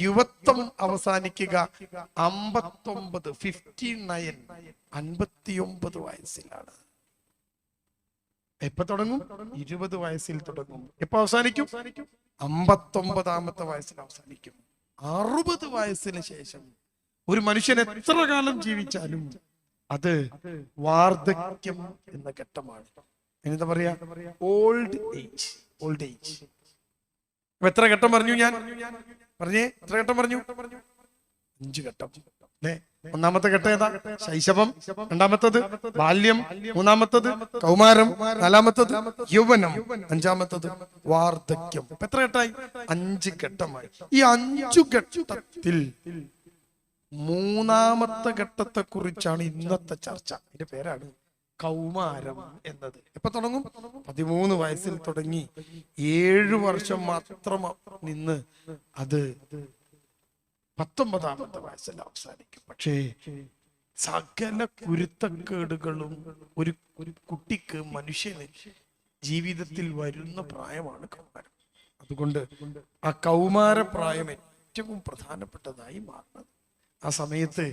യുവത്വം അവസാനിക്കുക 59, 59, 59 വയസ്സിലാണ്. എപ്പോ തുടങ്ങും? 20 വയസ്സിൽ തുടങ്ങും. എപ്പോ അവസാനിക്കും? 59-ാമത്തെ വയസ്സിൽ അവസാനിക്കും. 60 വയസ്സിന് ശേഷം ഒരു മനുഷ്യൻ എത്ര കാലം ജീവിച്ചാലും അത് വാർദ്ധക്യം എന്ന ഘട്ടമാണ്. എന്താ പറയാ? Old age. Old age. എത്ര ഘട്ടം പറഞ്ഞു ഞാൻ? പറഞ്ഞേ, എത്ര ഘട്ടം പറഞ്ഞു? 5 ഘട്ടം അല്ലേ? 1-ാമത്തെ ഘട്ടം ഏതാ? ശൈശവം. 2-ാമത്തത് ബാല്യം. 3-ാമത്തത് കൗമാരം. 4-ാമത്തത് യൗവനം. 5-ാമത്തത് വാർദ്ധക്യം. എത്ര ഘട്ടമായി? 5 ഘട്ടമായി. ഈ 5 ഘട്ടത്തിൽ 3-ാമത്തെ ഘട്ടത്തെ കുറിച്ചാണ് ഇന്നത്തെ ചർച്ച. ഇതിന്റെ പേരാണ് കൗമാരം എന്നത്. എപ്പൊ തുടങ്ങും? 13 വയസ്സിൽ തുടങ്ങി 7 വർഷം മാത്രം നിന്ന് അത് 19-ാമത്തെ വയസ്സിൽ അവസാനിക്കും. പക്ഷേ സകല കുരുത്തക്കേടുകളും ഒരു കുട്ടിക്ക്, മനുഷ്യന് ജീവിതത്തിൽ വരുന്ന പ്രായമാണ് കൗമാരം. അതുകൊണ്ട് ആ കൗമാര പ്രായം ഏറ്റവും പ്രധാനപ്പെട്ടതായി മാറുന്നത്. ആ സമയത്ത്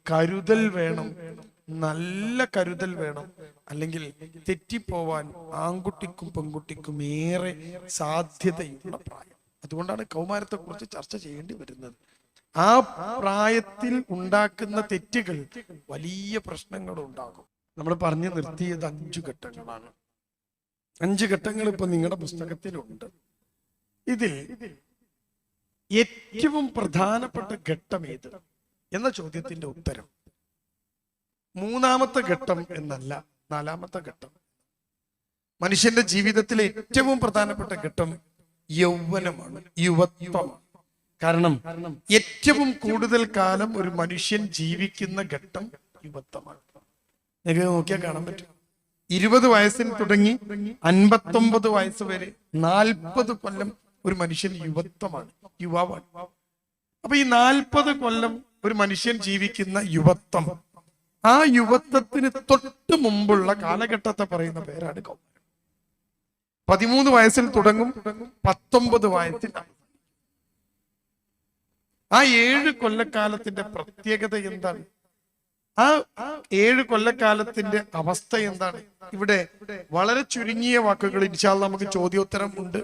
കരുതൽ വേണം, നല്ല കരുതൽ വേണം. അല്ലെങ്കിൽ തെറ്റിപ്പോവാൻ ആൺകുട്ടിക്കും പെൺകുട്ടിക്കും ഏറെ സാധ്യതയുള്ള പ്രായം. അതുകൊണ്ടാണ് കൗമാരത്തെ കുറിച്ച് ചർച്ച ചെയ്യേണ്ടി വരുന്നത്. ആ പ്രായത്തിൽ ഉണ്ടാക്കുന്ന തെറ്റുകൾ വലിയ പ്രശ്നങ്ങൾ ഉണ്ടാകും. നമ്മൾ പറഞ്ഞു നിർത്തിയത് 5 ഘട്ടങ്ങളാണ്. 5 ഘട്ടങ്ങൾ ഇപ്പൊ നിങ്ങളുടെ പുസ്തകത്തിലുണ്ട്. ഇതിൽ ഏറ്റവും പ്രധാനപ്പെട്ട ഘട്ടം ഏത് എന്ന ചോദ്യത്തിന്റെ ഉത്തരം 3-ാമത്തെ ഘട്ടം എന്നല്ല, 4-ാമത്തെ ഘട്ടം. മനുഷ്യന്റെ ജീവിതത്തിലെ ഏറ്റവും പ്രധാനപ്പെട്ട ഘട്ടം യൗവനമാണ്, യുവത്വമാണ്. കാരണം ഏറ്റവും കൂടുതൽ കാലം ഒരു മനുഷ്യൻ ജീവിക്കുന്ന ഘട്ടം യുവത്വമാണ്. നിങ്ങൾക്ക് നോക്കിയാൽ കാണാൻ പറ്റും. 20 വയസ്സിൽ തുടങ്ങി 59 വയസ്സ് വരെ 40 കൊല്ലം ഒരു മനുഷ്യൻ യുവാവാണ്. അപ്പൊ ഈ 40 കൊല്ലം ഒരു മനുഷ്യൻ ജീവിക്കുന്ന യുവത്വം, ആ യുവത്വത്തിന് തൊട്ട് മുമ്പുള്ള കാലഘട്ടത്തെ പറയുന്ന പേരാണ് കൗമാരം. 13 വയസ്സിൽ തുടങ്ങും, 19 വയസ്സിൽ. ആ 7 കൊല്ലക്കാലത്തിന്റെ പ്രത്യേകത എന്താണ്? ആ 7 കൊല്ലക്കാലത്തിന്റെ അവസ്ഥ എന്താണ്? ഇവിടെ വളരെ ചുരുങ്ങിയ വാക്കുകളിൽ ഇൻഷാ അല്ലാഹ് നമുക്ക് ചോദ്യോത്തരം ഉണ്ട്.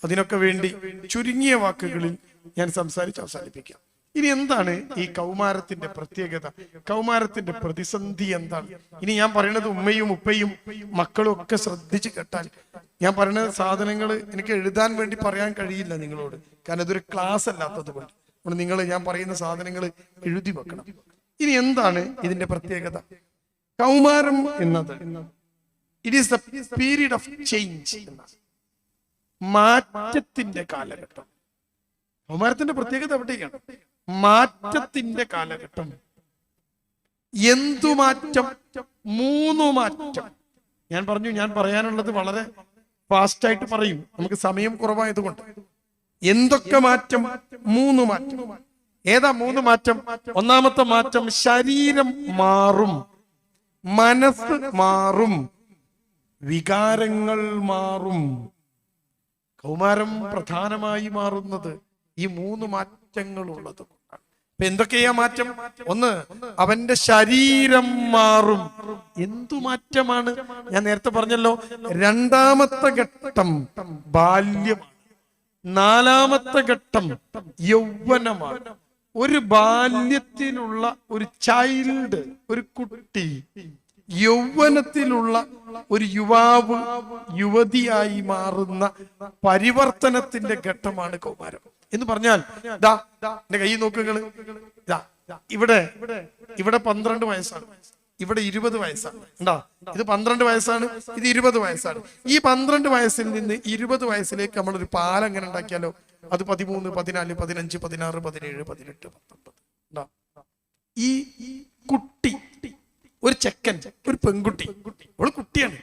അതിനൊക്കെ വേണ്ടി ചുരുങ്ങിയ വാക്കുകളിൽ ഞാൻ സംസാരിച്ച് അവസാനിപ്പിക്കാം. ഇനി എന്താണ് ഈ കൗമാരത്തിന്റെ പ്രത്യേകത? കൗമാരത്തിന്റെ പ്രതിസന്ധി എന്താണ്? ഇനി ഞാൻ പറയുന്നത് ഉമ്മയും ഉപ്പയും മക്കളും ഒക്കെ ശ്രദ്ധിച്ച് കേട്ടാൽ, ഞാൻ പറയുന്ന സാധനങ്ങൾ എനിക്ക് എഴുതാൻ വേണ്ടി പറയാൻ കഴിയില്ല നിങ്ങളോട്, കാരണം ഇതൊരു ക്ലാസ് അല്ലാത്തത് കൊണ്ട് നിങ്ങൾ ഞാൻ പറയുന്ന സാധനങ്ങൾ എഴുതി വെക്കണം. ഇനി എന്താണ് ഇതിന്റെ പ്രത്യേകത? കൗമാരം എന്നത് it is the period of change, മാറ്റത്തിന്റെ കാലഘട്ടം. കൗമാരത്തിന്റെ പ്രത്യേകത എവിടേക്കാണ്? മാറ്റത്തിന്റെ കാലഘട്ടം. എന്തു മാറ്റം? 3 മാറ്റം. ഞാൻ പറയാനുള്ളത് വളരെ ഫാസ്റ്റായിട്ട് പറയും, നമുക്ക് സമയം കുറവായതുകൊണ്ട്. എന്തൊക്കെ മാറ്റം? 3 മാറ്റം. ഏതാ 3 മാറ്റം? ഒന്നാമത്തെ മാറ്റം, ശരീരം മാറും, മനസ്സ് മാറും, വികാരങ്ങൾ മാറും. കൗമാരം പ്രധാനമായി മാറുന്നത് ഈ 3 മാറ്റങ്ങൾ ഉള്ളത് കൊണ്ടാണ്. ഇപ്പൊ എന്തൊക്കെയാ മാറ്റം? ഒന്ന്, അവന്റെ ശരീരം മാറും. എന്തു മാറ്റമാണ്? ഞാൻ നേരത്തെ പറഞ്ഞല്ലോ, 2ാമത്തെ ഘട്ടം ബാല്യം, 4ാമത്തെ ഘട്ടം യൗവനമാണ്. ഒരു ബാല്യത്തിലുള്ള ഒരു ചൈൽഡ്, ഒരു കുട്ടി, യൗവനത്തിലുള്ള ഒരു യുവാവ്, യുവതിയായി മാറുന്ന പരിവർത്തനത്തിന്റെ ഘട്ടമാണ് കൗമാരം എന്ന് പറഞ്ഞാൽ. എന്റെ കൈ നോക്കുകൾ, ഇവിടെ 12 വയസ്സാണ്, ഇവിടെ 20 വയസ്സാണ്. ഉണ്ടാ, ഇത് 12 വയസ്സാണ്, ഇത് 20 വയസ്സാണ്. ഈ 12 വയസ്സിൽ നിന്ന് 20 വയസ്സിലേക്ക് നമ്മളൊരു പാലം എങ്ങനെ ഉണ്ടാക്കിയാലോ, അത് 13, 14, 15, 16, 17, 18, 19. ഈ കുട്ടി, ഒരു ചെക്കൻ, ഒരു പെൺകുട്ടി, ഒരു കുട്ടിയാണ്.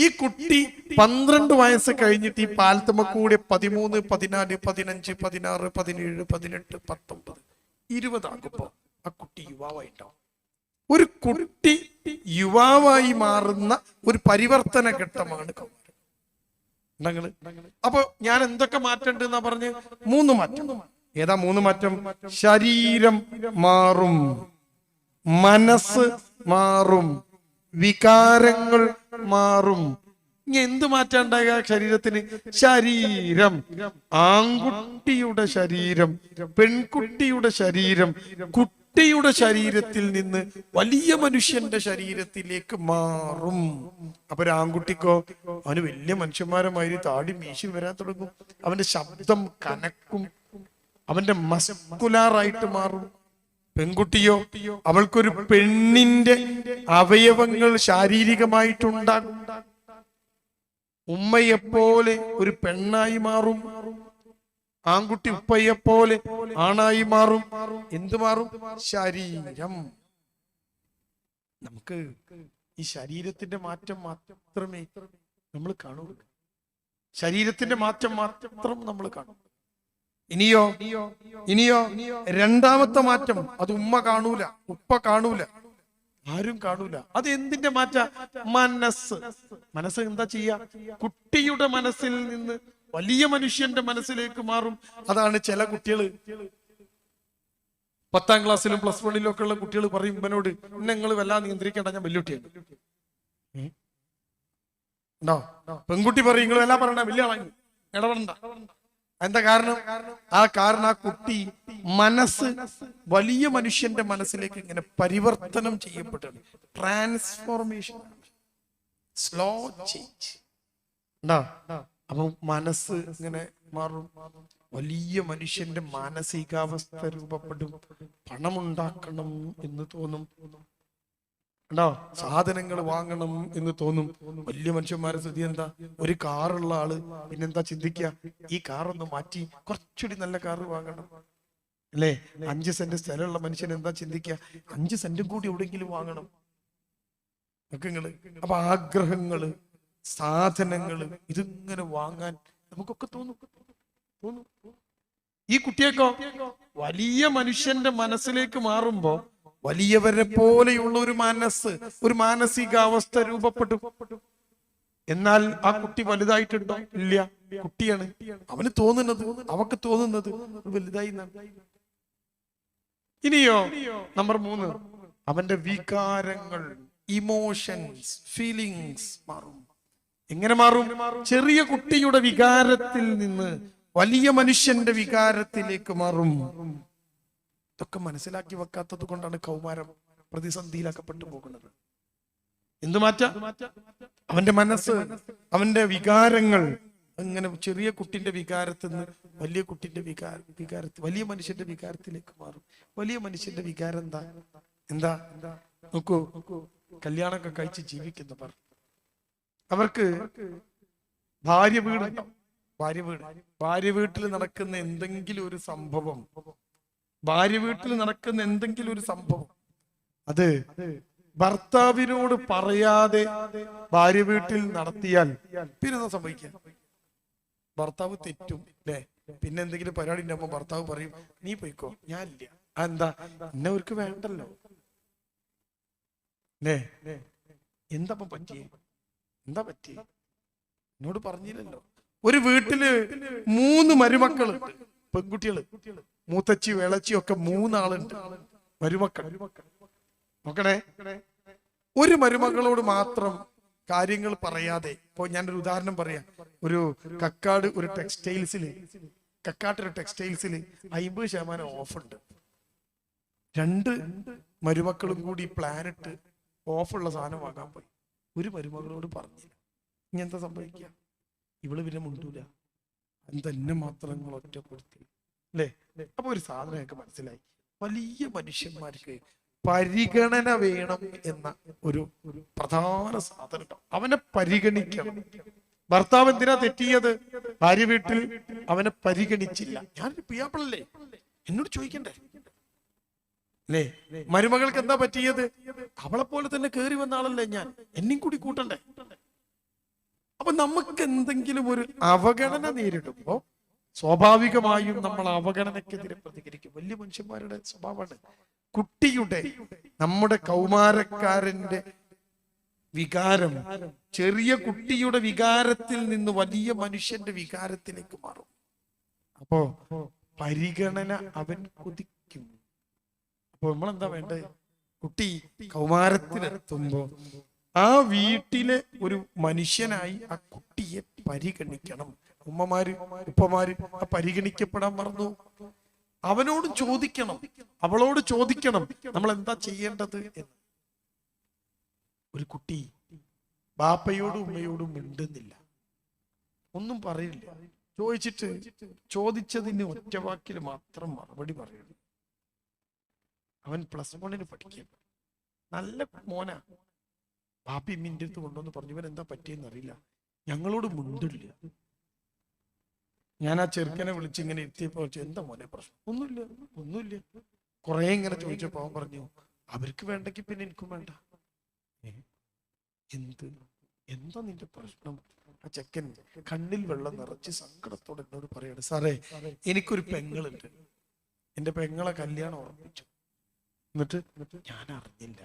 ഈ കുട്ടി 12 വയസ്സ് കഴിഞ്ഞിട്ട് ഈ പാലത്തുമ്മ കൂടെ 13, 14, 15, 16, 17, 18, 19, 20 ആകുമ്പോ ആ കുട്ടി യുവാവായിട്ടാവും. ഒരു കുട്ടി യുവാവായി മാറുന്ന ഒരു പരിവർത്തന ഘട്ടമാണ് കൗമാരം. അപ്പൊ ഞാൻ എന്തൊക്കെ മാറ്റണ്ട് എന്നാ പറഞ്ഞ്? 3 മാറ്റം. ഏതാ 3 മാറ്റം? ശരീരം മാറും, മനസ്സ് മാറും, വികാരങ്ങൾ മാറും. ഇനി എന്ത് മാറ്റാണ്ടായ ശരീരത്തിന്? ശരീരം, ആൺകുട്ടിയുടെ ശരീരം, പെൺകുട്ടിയുടെ ശരീരം, കുട്ടിയുടെ ശരീരത്തിൽ നിന്ന് വലിയ മനുഷ്യന്റെ ശരീരത്തിലേക്ക് മാറും. അപ്പൊ ഒരു ആൺകുട്ടിക്കോ, അവന് വലിയ മനുഷ്യന്മാരുമായി താടി മീശി വരാൻ തുടങ്ങും, അവന്റെ ശബ്ദം കനക്കും, അവന്റെ മസ്കുലാറായിട്ട് മാറും. പെൺകുട്ടിയോ, അവൾക്കൊരു പെണ്ണിന്റെ അവയവങ്ങൾ ശാരീരികമായിട്ടുണ്ടാകും. ഉമ്മയെപ്പോലെ ഒരു പെണ്ണായി മാറും, ആൺകുട്ടി ഉപ്പയെപ്പോലെ ആണായി മാറും. എന്ത് മാറും? ശരീരം. നമുക്ക് ഈ ശരീരത്തിന്റെ മാറ്റം മാത്രമേ നമ്മൾ കാണൂ. ശരീരത്തിന്റെ മാറ്റം മാത്രം നമ്മൾ കാണും. ഇനിയോ 2ാമത്തെ മാറ്റം, അത് ഉമ്മ കാണൂല, ഉപ്പ കാണൂല, ആരും കാണൂല. അത് എന്തിന്റെ മാറ്റ? മനസ്സ്. മനസ്സ് എന്താ ചെയ്യാ? കുട്ടിയുടെ മനസ്സിൽ നിന്ന് വലിയ മനുഷ്യന്റെ മനസ്സിലേക്ക് മാറും. അതാണ് ചില കുട്ടികള് 10ാം ക്ലാസ്സിലും +1 ഒക്കെ ഉള്ള കുട്ടികൾ പറയും ഇവനോട്, നിങ്ങൾ വല്ലാതെ നിയന്ത്രിക്കേണ്ട, ഞാൻ വെല്ലുട്ടിയാണ്. പെൺകുട്ടി പറയും, നിങ്ങൾ എല്ലാം പറയണ്ട, വലിയ ആളാണ്, ഇടപെടണ്ട. എന്താ കാരണം? ആ കുട്ടി മനസ്സ് വലിയ മനുഷ്യന്റെ മനസ്സിലേക്ക് ഇങ്ങനെ പരിവർത്തനം ചെയ്യപ്പെട്ടാണ്. Transformation, slow change. അപ്പൊ മനസ്സ് ഇങ്ങനെ മാറും, വലിയ മനുഷ്യന്റെ മാനസികാവസ്ഥ രൂപപ്പെടും. പണമുണ്ടാക്കണം എന്ന് തോന്നും, സാധനങ്ങൾ വാങ്ങണം എന്ന് തോന്നും. വലിയ മനുഷ്യന്മാരെ സ്ഥിതി എന്താ? ഒരു കാറുള്ള ആള് പിന്നെന്താ ചിന്തിക്കുക? ഈ കാറൊന്ന് മാറ്റി കുറച്ചുകൂടി നല്ല കാറ് വാങ്ങണം, അല്ലേ? 5 സെന്റ് സ്ഥലമുള്ള മനുഷ്യൻ എന്താ ചിന്തിക്കുക? 5 സെന്റും കൂടി എവിടെയെങ്കിലും വാങ്ങണം. നിങ്ങള് അപ്പൊ ആഗ്രഹങ്ങള്, സാധനങ്ങള് ഇതിങ്ങനെ വാങ്ങാൻ നമുക്കൊക്കെ തോന്നും. ഈ കുട്ടിയൊക്കെ വലിയ മനുഷ്യന്റെ മനസ്സിലേക്ക് മാറുമ്പോ വലിയവരെ പോലെയുള്ള ഒരു മാനസികാവസ്ഥ രൂപപ്പെട്ടു. എന്നാൽ ആ കുട്ടി വലുതായിട്ടുണ്ടോ? ഇല്ല, കുട്ടിയാണ്. അവന് തോന്നുന്നത്, അവക്ക് തോന്നുന്നത് വലുതായി. ഇനിയോ നമ്പർ 3, അവന്റെ വികാരങ്ങൾ, ഇമോഷൻസ്, ഫീലിങ്സ് മാറും. എങ്ങനെ മാറും? ചെറിയ കുട്ടിയുടെ വികാരത്തിൽ നിന്ന് വലിയ മനുഷ്യന്റെ വികാരത്തിലേക്ക് മാറും. ഇതൊക്കെ മനസ്സിലാക്കി വെക്കാത്തത് കൊണ്ടാണ് കൗമാരം പ്രതിസന്ധിയിലാക്കപ്പെട്ടു പോകുന്നത്. എന്തു മാറ്റാം? അവന്റെ മനസ്സ്, അവന്റെ വികാരങ്ങൾ അങ്ങനെ ചെറിയ കുട്ടിന്റെ വികാരത്തിൽ നിന്ന് വലിയ കുട്ടിന്റെ വികാരത്തിൽ, വലിയ മനുഷ്യന്റെ വികാരത്തിലേക്ക് മാറും. വലിയ മനുഷ്യന്റെ വികാരം എന്താ? നോക്കൂ, കല്യാണമൊക്കെ കഴിച്ച് ജീവിക്കുന്നവർ, അവർക്ക് ഭാര്യ വീടുണ്ടാവും. ഭാര്യ വീട്ടിൽ നടക്കുന്ന എന്തെങ്കിലും ഒരു സംഭവം, അത് ഭർത്താവിനോട് പറയാതെ ഭാര്യ വീട്ടിൽ നടത്തിയാൽ പിന്നെ എന്താ സംഭവിക്കുക? ഭർത്താവ് തെറ്റും അല്ലേ? പിന്നെ എന്തെങ്കിലും പരിപാടി ഉണ്ടാകുമ്പോ ഭർത്താവ് പറയും, നീ പോയിക്കോ, ഞാൻ ഇല്ല. എന്താ? എന്നെ അവർക്ക് വേണ്ടല്ലോ. എന്താ പറ്റിയേ? എന്നോട് പറഞ്ഞില്ലല്ലോ. ഒരു വീട്ടില് 3 മരുമക്കള്, പെൺകുട്ടികള്, മൂത്തച്ചി വിളച്ചി ഒക്കെ 3 ആളുണ്ട് മരുമക്കൾ. നോക്കണേ, ഒരു മരുമകളോട് മാത്രം കാര്യങ്ങൾ പറയാതെ, ഇപ്പൊ ഞാനൊരു ഉദാഹരണം പറയാം. കക്കാട് ഒരു ടെക്സ്റ്റൈൽസില് 50% ഓഫ് ഉണ്ട്. 2 മരുമക്കളും കൂടി പ്ലാൻ ഇട്ട് ഓഫുള്ള സാധനം വാങ്ങാൻ പോയി. ഒരു മരുമകളോട് പറഞ്ഞില്ല. ഇനി എന്താ സംഭവിക്കുക? ഇവള് പിന്നെ മുണ്ടൂല. എന്നെ മാത്രം നിങ്ങൾ ഒറ്റപ്പെടുത്തി അല്ലേ? അപ്പൊ ഒരു സാധനമൊക്കെ മനസ്സിലായി. വലിയ മനുഷ്യന്മാർക്ക് പരിഗണന വേണം എന്ന ഒരു പ്രധാന സാധനം. അവനെ പരിഗണിക്കണം. ഭർത്താവ് എന്തിനാ തെറ്റിയത്? ഭാര്യ വീട്ടിൽ അവനെ പരിഗണിച്ചില്ല. ഞാനൊരു പിയാപ്പിളല്ലേ, എന്നോട് ചോദിക്കണ്ടേ അല്ലേ? മരുമകൾക്ക് എന്താ പറ്റിയത്? അവളെ പോലെ തന്നെ കേറി വന്ന ആളല്ലേ ഞാൻ, എന്നെയും കൂടി കൂട്ടണ്ടേ? അപ്പൊ നമുക്ക് എന്തെങ്കിലും ഒരു അവഗണന നേരിടുമ്പോ സ്വാഭാവികമായും നമ്മൾ അവഗണനക്കെതിരെ പ്രതികരിക്കും. വലിയ മനുഷ്യന്മാരുടെ സ്വഭാവമാണ്. കുട്ടിയുടെ, നമ്മുടെ കൗമാരക്കാരന്റെ വികാരം ചെറിയ കുട്ടിയുടെ വികാരത്തിൽ നിന്ന് വലിയ മനുഷ്യന്റെ വികാരത്തിലേക്ക് മാറും. അപ്പോ പരിഗണന അവൻ കൊതിക്കും. അപ്പൊ നമ്മളെന്താ വേണ്ടത്? കുട്ടി കൗമാരത്തിലെത്തുമ്പോ ആ വീട്ടിലെ ഒരു മനുഷ്യനായി ആ കുട്ടിയെ പരിഗണിക്കണം. ഉപ്പമാര് ആ പരിഗണിക്കപ്പെടാൻ മറന്നു. അവനോട് ചോദിക്കണം, അവളോട് ചോദിക്കണം, നമ്മൾ എന്താ ചെയ്യേണ്ടത് എന്ന്. ഒരു കുട്ടി ബാപ്പയോടും ഉമ്മയോടും മിണ്ടുന്നില്ല, ഒന്നും പറയില്ല. ചോദിച്ചതിന് ഒറ്റവാക്കിൽ മാത്രം മറുപടി പറയുന്നു. അവൻ +1 പഠിക്കാൻ നല്ല മോനാ. ബാപ്പി ഇമ്മിൻ്റെ അടുത്ത് കൊണ്ടുവന്ന് പറഞ്ഞു, ഇവൻ എന്താ പറ്റിയെന്ന് അറിയില്ല, ഞങ്ങളോട് മുണ്ടില്ല. ഞാൻ ആ ചെറുക്കനെ വിളിച്ച് ഇങ്ങനെ എത്തിയപ്പോ എന്താ മോനെ പ്രശ്നം? ഒന്നുമില്ല. കുറെ ഇങ്ങനെ ചോദിച്ചപ്പോ അവൻ പറഞ്ഞു, അവർക്ക് വേണ്ടെങ്കിൽ പിന്നെ എനിക്കും വേണ്ട. എന്താ നിന്റെ പ്രശ്നം? ആ ചെക്കൻ കണ്ണിൽ വെള്ളം നിറച്ച് സങ്കടത്തോടെ എന്നോട് പറയാണ്, സാറേ എനിക്കൊരു പെങ്ങളുണ്ട്, എന്റെ പെങ്ങളെ കല്യാണം ഉറപ്പിച്ചു, എന്നിട്ട് ഞാൻ അറിഞ്ഞില്ല.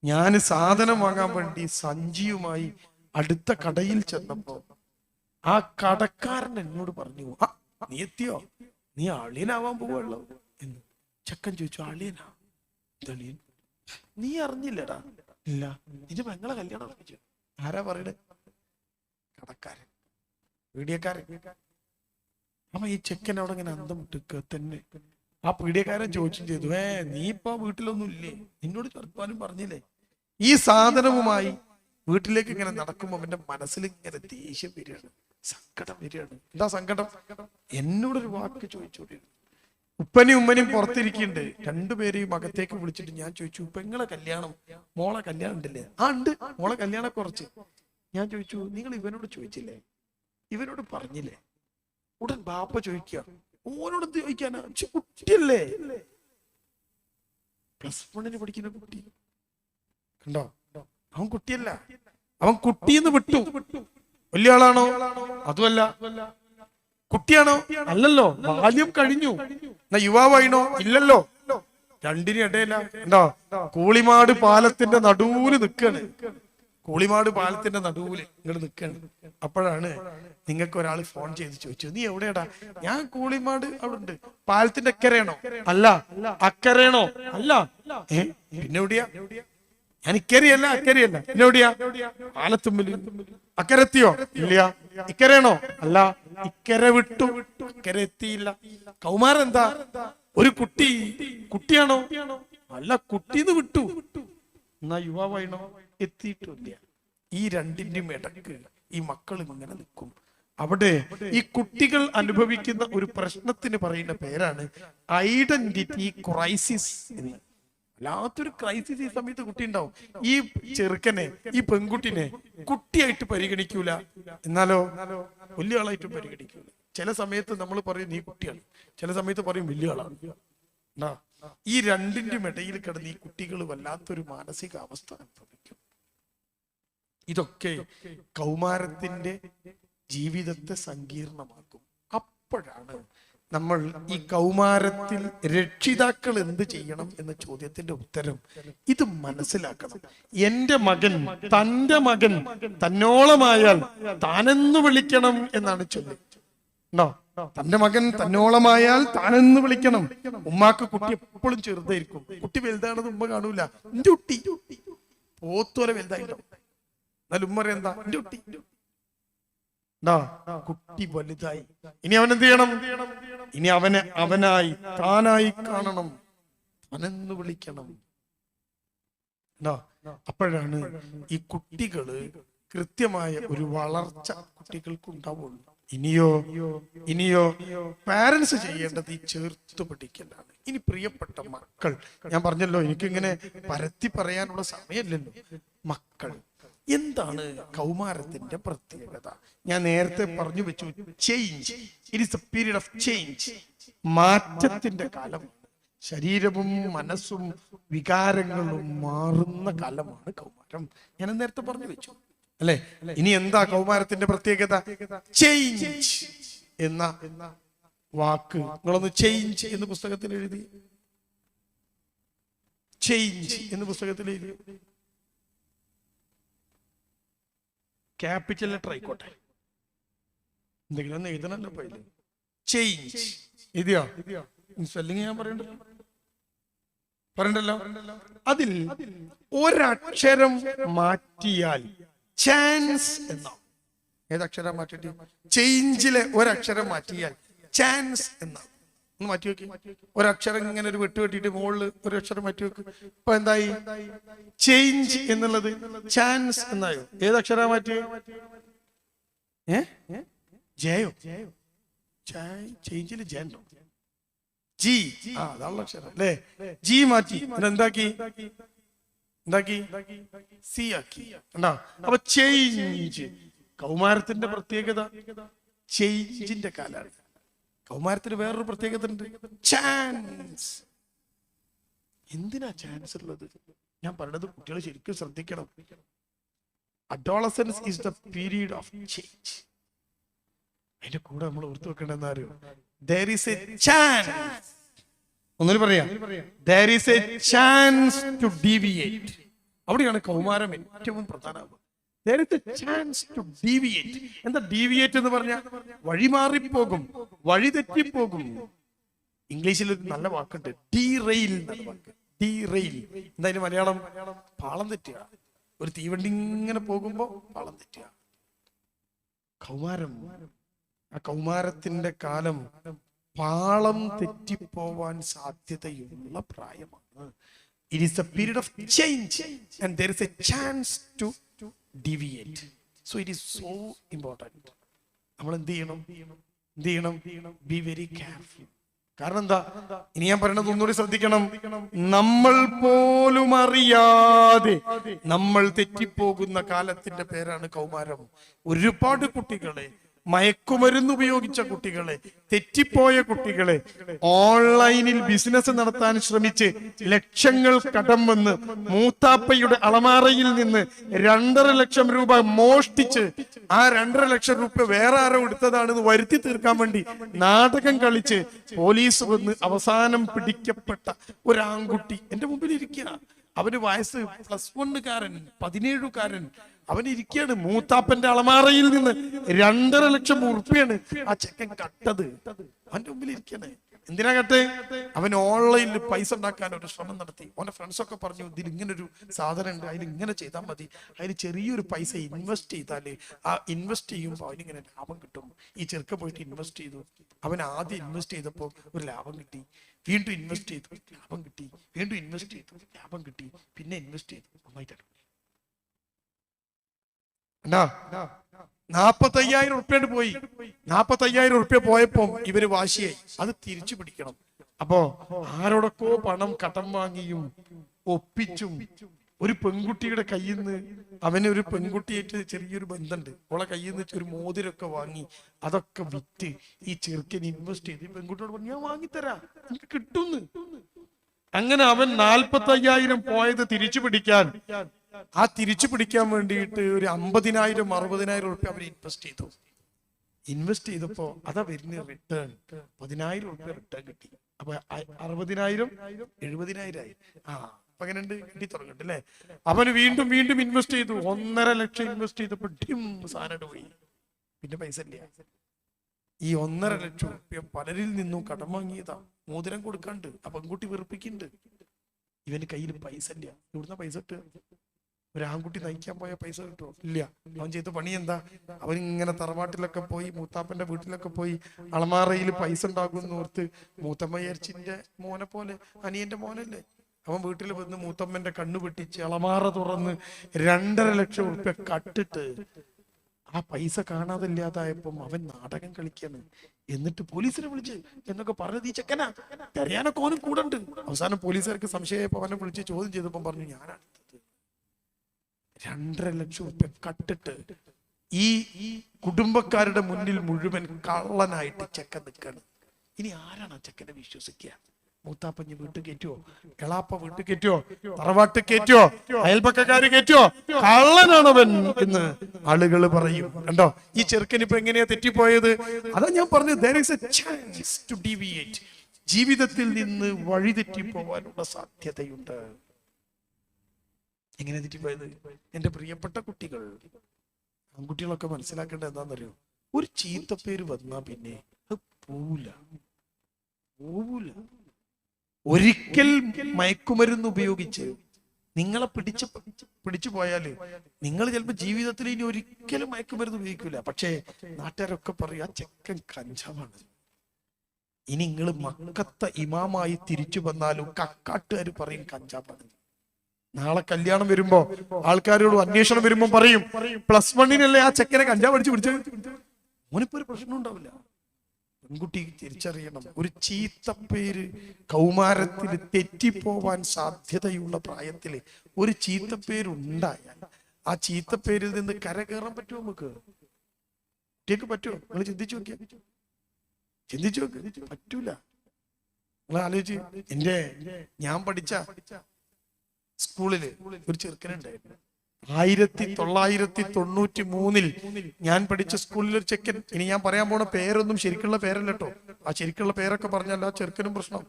ഞാൻ സാധനം വാങ്ങാൻ വേണ്ടി സഞ്ചിയുമായി അടുത്ത കടയിൽ ചെന്നപ്പോ ആ കടക്കാരൻ എന്നോട് പറഞ്ഞു, നീ എത്തിയോ, നീ അളിയനാവാൻ പോവുള്ളൂ എന്ന്. ചെക്കൻ ചോദിച്ചു, അളിയനാ? തെളിയൻ നീ അറിഞ്ഞില്ലടാ? ഇല്ല. നിന്റെ പെങ്ങളെ കല്യാണം ഉറപ്പിച്ചു. ആരാ പറയണേ? കടക്കാരൻ, പീഡിയക്കാരൻ. അപ്പൊ ഈ ചെക്കൻ അവിടെ ഇങ്ങനെ അന്തം വിട്ട് തന്നെ. ആ പീഡിയക്കാരൻ ചോദിച്ചും ചെയ്തു, നീ ഇപ്പൊ വീട്ടിലൊന്നും ഇല്ലേ? നിന്നോട് ചെറുപ്പാനും പറഞ്ഞില്ലേ? ഈ സാധനവുമായി വീട്ടിലേക്ക് ഇങ്ങനെ നടക്കുമ്പോ അവന്റെ മനസ്സിൽ ഇങ്ങനെ ദേഷ്യം വരികയാണ്, സങ്കടം വരികയാണ്. എന്താ സങ്കടം? എന്നോടൊരു വാക്ക് ചോദിച്ചോടി. ഉപ്പനെയും ഉമ്മനെയും പുറത്തിരിക്കുന്നുണ്ട്, 2 പേരെയും അകത്തേക്ക് വിളിച്ചിട്ട് ഞാൻ ചോദിച്ചു, പെങ്ങളെ കല്യാണം, മോളെ കല്യാണം ഉണ്ടല്ലേ? ഉണ്ട്, മോളെ കല്യാണം കുറച്ച്. ഞാൻ ചോദിച്ചു, നിങ്ങൾ ഇവനോട് ചോദിച്ചില്ലേ? ഇവനോട് പറഞ്ഞില്ലേ? ഉടൻ ബാപ്പ ചോദിക്കുക, ഓനോട് ചോദിക്കാനാ? കുട്ടിയല്ലേ? +1 പഠിക്കുന്ന കുട്ടി കണ്ടോ? അവൻ കുട്ടിയല്ല, അവൻ കുട്ടിന്ന് വിട്ടു. വലിയ ആളാണോ? അതുമല്ല. കുട്ടിയാണോ? അല്ലല്ലോ, ബാല്യം കഴിഞ്ഞു. എന്നാ യുവാവായിണോ? ഇല്ലല്ലോ. രണ്ടിനും ഇടയില. ഉണ്ടോ? കൂളിമാട് പാലത്തിന്റെ നടുവില് നിൽക്കാണ്. കൂളിമാട് പാലത്തിന്റെ നടുവില് ഇങ്ങോട്ട് നിൽക്കാണ്. അപ്പോഴാണ് നിങ്ങൾക്ക് ഒരാൾ ഫോൺ ചെയ്ത് ചോദിച്ചു, നീ എവിടെയാടാ? ഞാൻ കൂളിമാട് അവിടെ ഉണ്ട്. പാലത്തിന്റെ അക്കരയാണോ? അല്ല. അക്കരയാണോ? അല്ല. പിന്നെ എവിടെയാ? ഞാൻ ഇക്കരയല്ല, അക്കരയല്ല. പിന്നെ എവിടെയാ? പാലത്തുമ്പില്. അക്കരെത്തിയോ? ഇല്ല. ഇക്കരയാണോ? അല്ല. ഇക്കര വിട്ടു, അക്കരെ എത്തിയില്ല. കൗമാരം എന്താ? ഒരു കുട്ടി. കുട്ടിയാണോ? അല്ല, കുട്ടീന്ന് വിട്ടു. എന്നാ യുവാവായിണോ? എത്തിയിട്ടില്ല. ഈ രണ്ടിന്റെയും ഇടക്ക് ഈ മക്കൾ ഇങ്ങനെ നിൽക്കും. അവിടെ ഈ കുട്ടികൾ അനുഭവിക്കുന്ന ഒരു പ്രശ്നത്തിന് പറയുന്ന പേരാണ് ഐഡന്റിറ്റി ക്രൈസിസ്. വല്ലാത്തൊരു ക്രൈസിസ് ഈ സമയത്ത് കുട്ടി ഉണ്ടാവും. ഈ ചെറുക്കനെ, ഈ പെൺകുട്ടിനെ കുട്ടിയായിട്ട് പരിഗണിക്കൂല, എന്നാലോ വലിയ ആളായിട്ടും പരിഗണിക്കൂല. ചില സമയത്ത് നമ്മൾ പറയും നീ കുട്ടിയാണ്, ചില സമയത്ത് പറയും വലിയ ആളാണ്. ഈ രണ്ടിന്റെയും ഇടയിൽ കിടന്ന് ഈ കുട്ടികൾ വല്ലാത്തൊരു മാനസികാവസ്ഥ അനുഭവിക്കും. ഇതൊക്കെ കൗമാരത്തിന്റെ ജീവിതത്തെ സങ്കീർണമാക്കും. അപ്പോഴാണ് നമ്മൾ ഈ കൗമാരത്തിൽ രക്ഷിതാക്കൾ എന്ത് ചെയ്യണം എന്ന ചോദ്യത്തിന്റെ ഉത്തരം ഇത് മനസ്സിലാക്കണം. എന്റെ മകൻ, തന്റെ മകൻ തന്നോളമായാൽ താനെന്ന് വിളിക്കണം എന്നാണ് ചൊല്ലി. തന്റെ മകൻ തന്നോളമായാൽ താനെന്ന് വിളിക്കണം. ഉമ്മാക്ക് കുട്ടി എപ്പോഴും ചെറുതായിരിക്കും. കുട്ടി വലുതാണെന്ന് ഉമ്മ കാണൂല. എന്റെ കുട്ടി പോത്തോലെ വലുതായിട്ടോ. എന്നാലും ഉമ്മ എന്താ? എന്റെ കുട്ടി. കുട്ടി വലുതായി. ഇനി അവൻ എന്ത് ചെയ്യണം? ഇനി അവനെ അവനായി, താനായി കാണണം, താനെന്ന് വിളിക്കണം. അപ്പോഴാണ് ഈ കുട്ടികള് കൃത്യമായ ഒരു വളർച്ച കുട്ടികൾക്ക് ഉണ്ടാവുള്ളൂ. ഇനിയോ പാരന്റ്സ് ചെയ്യേണ്ടത് ഈ ചേർത്ത് പിടിക്കലാണ്. ഇനി പ്രിയപ്പെട്ട മക്കൾ, ഞാൻ പറഞ്ഞല്ലോ എനിക്കിങ്ങനെ പരത്തി പറയാനുള്ള സമയമില്ലല്ലോ. മക്കൾ, എന്താണ് കൗമാരത്തിന്റെ പ്രത്യേകത? ഞാൻ നേരത്തെ പറഞ്ഞു വെച്ചു, change. It is A period of change. മാറ്റത്തിന്റെ കാലം. ശരീരവും മനസ്സും വികാരങ്ങളും മാറുന്ന കാലമാണ് കൗമാരം. ഞാൻ നേരത്തെ പറഞ്ഞു വെച്ചു അല്ലെ? ഇനി എന്താ കൗമാരത്തിന്റെ പ്രത്യേകത? ചേഞ്ച് എന്ന വാക്ക് നിങ്ങളൊന്ന് ചേഞ്ച് എന്ന് പുസ്തകത്തിൽ എഴുതി. ചേഞ്ച് എന്ന് പുസ്തകത്തിൽ എഴുതി. ക്യാപിറ്റൽ ലെറ്റർ ആയിക്കോട്ടെ, എന്തെങ്കിലും ഒന്ന് എഴുതണല്ലോ. പൈല് ചേഞ്ച് എഴുതിയോ? സ്പെല്ലിങ് ഞാൻ പറയണ്ടല്ലോ. അതിൽ ഒരക്ഷരം മാറ്റിയാൽ ചാൻസ് എന്നാവും. ഏതക്ഷരം മാറ്റിട്ട്? ചേഞ്ചിലെ ഒരക്ഷരം മാറ്റിയാൽ ചാൻസ് എന്നാവും. ഒന്ന് മാറ്റി വെക്ക്. ഒരക്ഷരം ഇങ്ങനെ ഒരു വെട്ട് വെട്ടിട്ട് മുകളിൽ ഒരു അക്ഷരം മാറ്റി വെക്ക്. ഇപ്പൊ എന്തായി? ചേഞ്ച് എന്നുള്ളത് ചാൻസ് എന്നായോ? ഏതക്ഷരം മാറ്റി? ജയോ? ചേഞ്ചില് ജോ? ജി. അതാണല്ലോ അക്ഷരം അല്ലേ? ജി മാറ്റി എന്താക്കി? സി ആക്കി. അപ്പൊ ചേഞ്ച് കൗമാരത്തിന്റെ പ്രത്യേകത. ചേഞ്ചിന്റെ കാലാണ്. കൗമാരത്തിന് വേറൊരു പ്രത്യേകത ഉണ്ട്, ചാൻസ്. എന്തിനാ ചാൻസ് ഉള്ളത്? ഞാൻ പറഞ്ഞത് കുട്ടികൾ ശരിക്കും ശ്രദ്ധിക്കണം. Adolescence is the period of change. അതിന്റെ കൂടെ നമ്മൾ ഓർത്തു വെക്കേണ്ടതെന്ന് അറിയോ? There is a chance. ഒന്നുകൂടി പറയാം. There is a chance to deviate. അവിടെയാണ് കൗമാരം ഏറ്റവും പ്രധാനമാവുക. There is a chance to deviate. എന്താ ഡീവിയേറ്റ് എന്ന് പറഞ്ഞാൽ? വഴിമാറിപ്പോകും, വഴി തെറ്റിപ്പോകും. ഇംഗ്ലീഷിൽ ഒരു നല്ല വാക്കുണ്ട്, ഡീറെയിൽ. ഡീറെയിൽ എന്തായാലും മലയാളം? പാളം തെറ്റുക. ഒരു തീവണ്ടി ഇങ്ങനെ പോകുമ്പോ പാളം തെറ്റുക. കൗമാരം, ആ കൗമാരത്തിന്റെ കാലം പാളം തെറ്റിപ്പോവാൻ സാധ്യതയുള്ള പ്രായമാണ്. It is a period of change and there is a chance to deviate. So it is so important. നമ്മൾ എന്ത് ചെയ്യണം? Be very careful. കാരണം എന്താ? ഇനി ഞാൻ പറയുന്നത് ഒന്നുകൂടി ശ്രദ്ധിക്കണം. നമ്മൾ പോലും അറിയാതെ നമ്മൾ തെറ്റിപ്പോകുന്ന കാലത്തിന്റെ പേരാണ് കൗമാരം. ഒരുപാട് കുട്ടികളെ മയക്കുമരുന്ന് ഉപയോഗിച്ച കുട്ടികളെ, തെറ്റിപ്പോയ കുട്ടികളെ, ഓൺലൈനിൽ ബിസിനസ് നടത്താൻ ശ്രമിച്ച് ലക്ഷങ്ങൾ കടം വന്ന് മൂത്താപ്പയുടെ അളമാറയിൽ നിന്ന് 2.5 ലക്ഷം രൂപ മോഷ്ടിച്ച് ആ 2.5 ലക്ഷം രൂപ വേറെ ആരോ എടുത്തതാണെന്ന് വരുത്തി തീർക്കാൻ വേണ്ടി നാടകം കളിച്ച് പോലീസ് വന്ന് അവസാനം പിടിക്കപ്പെട്ട ഒരാൺകുട്ടി എന്റെ മുമ്പിൽ ഇരിക്കുക. അവന് വയസ്സ് +1കാരൻ, 17കാരൻ. അവൻ ഇരിക്കുകയാണ്. മൂത്താപ്പന്റെ അളമാറയിൽ നിന്ന് 2.5 ലക്ഷം ഉറുപ്പിയാണ് ആ ചെക്കൻ കട്ടത്. അവന്റെ മുമ്പിൽ ഇരിക്കണേ. എന്തിനാ കട്ടെ? അവൻ ഓൺലൈനിൽ പൈസ ഉണ്ടാക്കാൻ ഒരു ശ്രമം നടത്തി. അവന്റെ ഫ്രണ്ട്സൊക്കെ പറഞ്ഞു, ഇതിൽ ഇങ്ങനൊരു സാധനം ഉണ്ട്, അതിൽ ഇങ്ങനെ ചെയ്താൽ മതി, അതിൽ ചെറിയൊരു പൈസ ഇൻവെസ്റ്റ് ചെയ്താല് ആ ഇൻവെസ്റ്റ് ചെയ്യുമ്പോൾ അവനിങ്ങനെ ലാഭം കിട്ടും. ഈ ചെറുക്ക പോയിട്ട് ഇൻവെസ്റ്റ് ചെയ്തു. അവൻ ആദ്യം ഇൻവെസ്റ്റ് ചെയ്തപ്പോൾ ഒരു ലാഭം കിട്ടി, വീണ്ടും ഇൻവെസ്റ്റ് ചെയ്തു, ലാഭം കിട്ടി, വീണ്ടും ഇൻവെസ്റ്റ് ചെയ്തു, ലാഭം കിട്ടി, പിന്നെ ഇൻവെസ്റ്റ് ചെയ്തു. നന്നായിട്ടാണ് 45,000 ഉറുപ്പ്യ പോയി. 45,000 ഉറുപ്പ്യ പോയപ്പോ ഇവര് വാശിയായി, അത് തിരിച്ചു പിടിക്കണം. അപ്പോ ആരോടൊക്കെ പണം കടം വാങ്ങിയും ഒപ്പിച്ചും ഒരു പെൺകുട്ടിയുടെ കയ്യിൽ നിന്ന്, അവന് ഒരു പെൺകുട്ടിയായിട്ട് ചെറിയൊരു ബന്ധമുണ്ട്, അവളെ കയ്യിൽ നിന്ന് ഒരു മോതിരൊക്കെ വാങ്ങി അതൊക്കെ വിറ്റ് ഈ ചെറുക്കൻ ഇൻവെസ്റ്റ് ചെയ്ത് പെൺകുട്ടിയോട് പറഞ്ഞു, ഞാൻ വാങ്ങിത്തരാ, എനിക്ക് കിട്ടുന്നു. അങ്ങനെ അവൻ 45,000 പോയത് തിരിച്ചു പിടിക്കാൻ, ആ തിരിച്ചു പിടിക്കാൻ വേണ്ടിയിട്ട് ഒരു 50,000 60,000 ഉറുപ്പ്യ അവർ ഇൻവെസ്റ്റ് ചെയ്തു. ഇൻവെസ്റ്റ് ചെയ്തപ്പോ അതാ വരുന്ന റിട്ടേൺ 10,000 ഉറുപ്പ്യ റിട്ടേൺ കിട്ടി. അപ്പൊ 60,000 70,000 ആയി. അപ്പൊ അങ്ങനെ ഉണ്ട്, കിട്ടി തുടങ്ങട്ടെ അല്ലെ. അവന് വീണ്ടും വീണ്ടും ഇൻവെസ്റ്റ് ചെയ്തു. 1.5 ലക്ഷം ഇൻവെസ്റ്റ് ചെയ്തപ്പോ സാധനം പോയി, പിന്നെ പൈസ ഇല്ല. ഈ 1.5 ലക്ഷം ഉറുപ്പ്യ പലരിൽ നിന്നും കടം വാങ്ങിയതാ. മോതിരം കൊടുക്കാണ്ട് ആ പെൺകുട്ടി വെറുപ്പിക്കുന്നുണ്ട്. ഇവന് കയ്യിൽ പൈസ ഇല്ല. ഇവിടുന്ന് പൈസ ഇട്ട് ഒരു ആൺകുട്ടി നയിക്കാൻ പോയ പൈസ കിട്ടുമോ? ഇല്ല. അവൻ ചെയ്ത പണി എന്താ? അവൻ ഇങ്ങനെ തറവാട്ടിലൊക്കെ പോയി, മൂത്താപ്പന്റെ വീട്ടിലൊക്കെ പോയി അളമാറയിൽ പൈസ ഉണ്ടാകുമെന്ന് ഓർത്ത്, മൂത്തമ്മയർച്ചിന്റെ മോനെ പോലെ, അനിയന്റെ മോനല്ലേ, അവൻ വീട്ടിൽ വന്ന് മൂത്തമ്മന്റെ കണ്ണു വെട്ടിച്ച് അളമാറ തുറന്ന് 2.5 ലക്ഷം ഉറുപ്പ്യ കട്ടിട്ട് ആ പൈസ കാണാതില്ലാതായപ്പം അവൻ നാടകം കളിക്കാണ്. എന്നിട്ട് പോലീസിനെ വിളിച്ച് എന്നൊക്കെ പറഞ്ഞത് ഈ ചെക്കനാ, തെരയാനൊക്കെ ഓനും കൂടെ ഉണ്ട്. അവസാനം പോലീസുകാർക്ക് സംശയമായപ്പോ അവനെ വിളിച്ച് ചോദ്യം ചെയ്തപ്പോ പറഞ്ഞു, ഞാനാണ് 2.5 ലക്ഷം ഉറുപ്പ്യ കട്ടിട്ട് ഈ കുടുംബക്കാരുടെ മുന്നിൽ മുഴുവൻ കള്ളനായിട്ട് ചെക്കൻ നിൽക്കാണ്. ഇനി ആരാണ് ആ ചെക്കനെ വിശ്വസിക്കുക? മൂത്താപ്പഞ്ഞ് വീട്ടിൽ കയറ്റുവോ? എളാപ്പ വീട്ടിൽ കയറ്റുവോ? തറവാട്ട് കയറ്റുവോ? അയൽപക്കക്കാര് കയറ്റുവോ? കള്ളനാണവൻ എന്ന് ആളുകൾ പറയും. കണ്ടോ ഈ ചെറുക്കൻ ഇപ്പൊ എങ്ങനെയാ തെറ്റിപ്പോയത്? അതാ ഞാൻ പറഞ്ഞത്, there is a chance to deviate. ജീവിതത്തിൽ നിന്ന് വഴിതെറ്റിപ്പോവാനുള്ള സാധ്യതയുണ്ട്. എങ്ങനെ തെറ്റിപ്പോയത്? എന്റെ പ്രിയപ്പെട്ട കുട്ടികൾ, ആൺകുട്ടികളൊക്കെ മനസ്സിലാക്കേണ്ടത് എന്താണെന്നറിയോ? ഒരു ചീത്തപ്പേര് വന്നാ പിന്നെ അത് പോവൂല. ഒരിക്കൽ മയക്കുമരുന്ന് ഉപയോഗിച്ച് നിങ്ങളെ പിടിച്ചു പോയാല് നിങ്ങൾ ചിലപ്പോ ജീവിതത്തിൽ ഇനി ഒരിക്കലും മയക്കുമരുന്ന് ഉപയോഗിക്കൂല. പക്ഷേ നാട്ടുകാരൊക്കെ പറയും, ആ ചെക്കൻ കഞ്ചാവാണ്. ഇനി നിങ്ങൾ മക്കത്തെ ഇമാമായി തിരിച്ചു വന്നാലും കക്കാട്ടുകാർ പറയും കഞ്ചാവാണ്. നാളെ കല്യാണം വരുമ്പോ ആൾക്കാരോട് അന്വേഷണം വരുമ്പോ പറയും, +1 ആ ചെക്കനെ കഞ്ചാവ് അടിച്ച് പിടിച്ചത്. മോനിപ്പോ ഒരു പ്രശ്നം ഉണ്ടാവില്ല. പെൺകുട്ടി തിരിച്ചറിയണം, ഒരു ചീത്തപ്പേര് കൗമാരത്തിൽ തെറ്റിപ്പോവാൻ സാധ്യതയുള്ള പ്രായത്തില് ഒരു ചീത്തപ്പേരുണ്ടായാൽ ആ ചീത്തപ്പേരിൽ നിന്ന് കരകയറാൻ പറ്റുമോ? നമുക്ക് കുട്ടിയൊക്കെ പറ്റുമോ? നിങ്ങൾ ചിന്തിച്ചു നോക്കിയ പറ്റൂല. നിങ്ങൾ ആലോചിച്ച്, ഞാൻ പഠിച്ച സ്കൂളില് ഒരു ചെറുക്കനുണ്ടായിരുന്നു. 1993 ഞാൻ പഠിച്ച സ്കൂളിൽ ഒരു ചെക്കൻ, ഇനി ഞാൻ പറയാൻ പോണ പേരൊന്നും ശരിക്കുള്ള പേരല്ല കേട്ടോ. ആ ശരിക്കുള്ള പേരൊക്കെ പറഞ്ഞാൽ ആ ചെറുക്കനും പ്രശ്നം.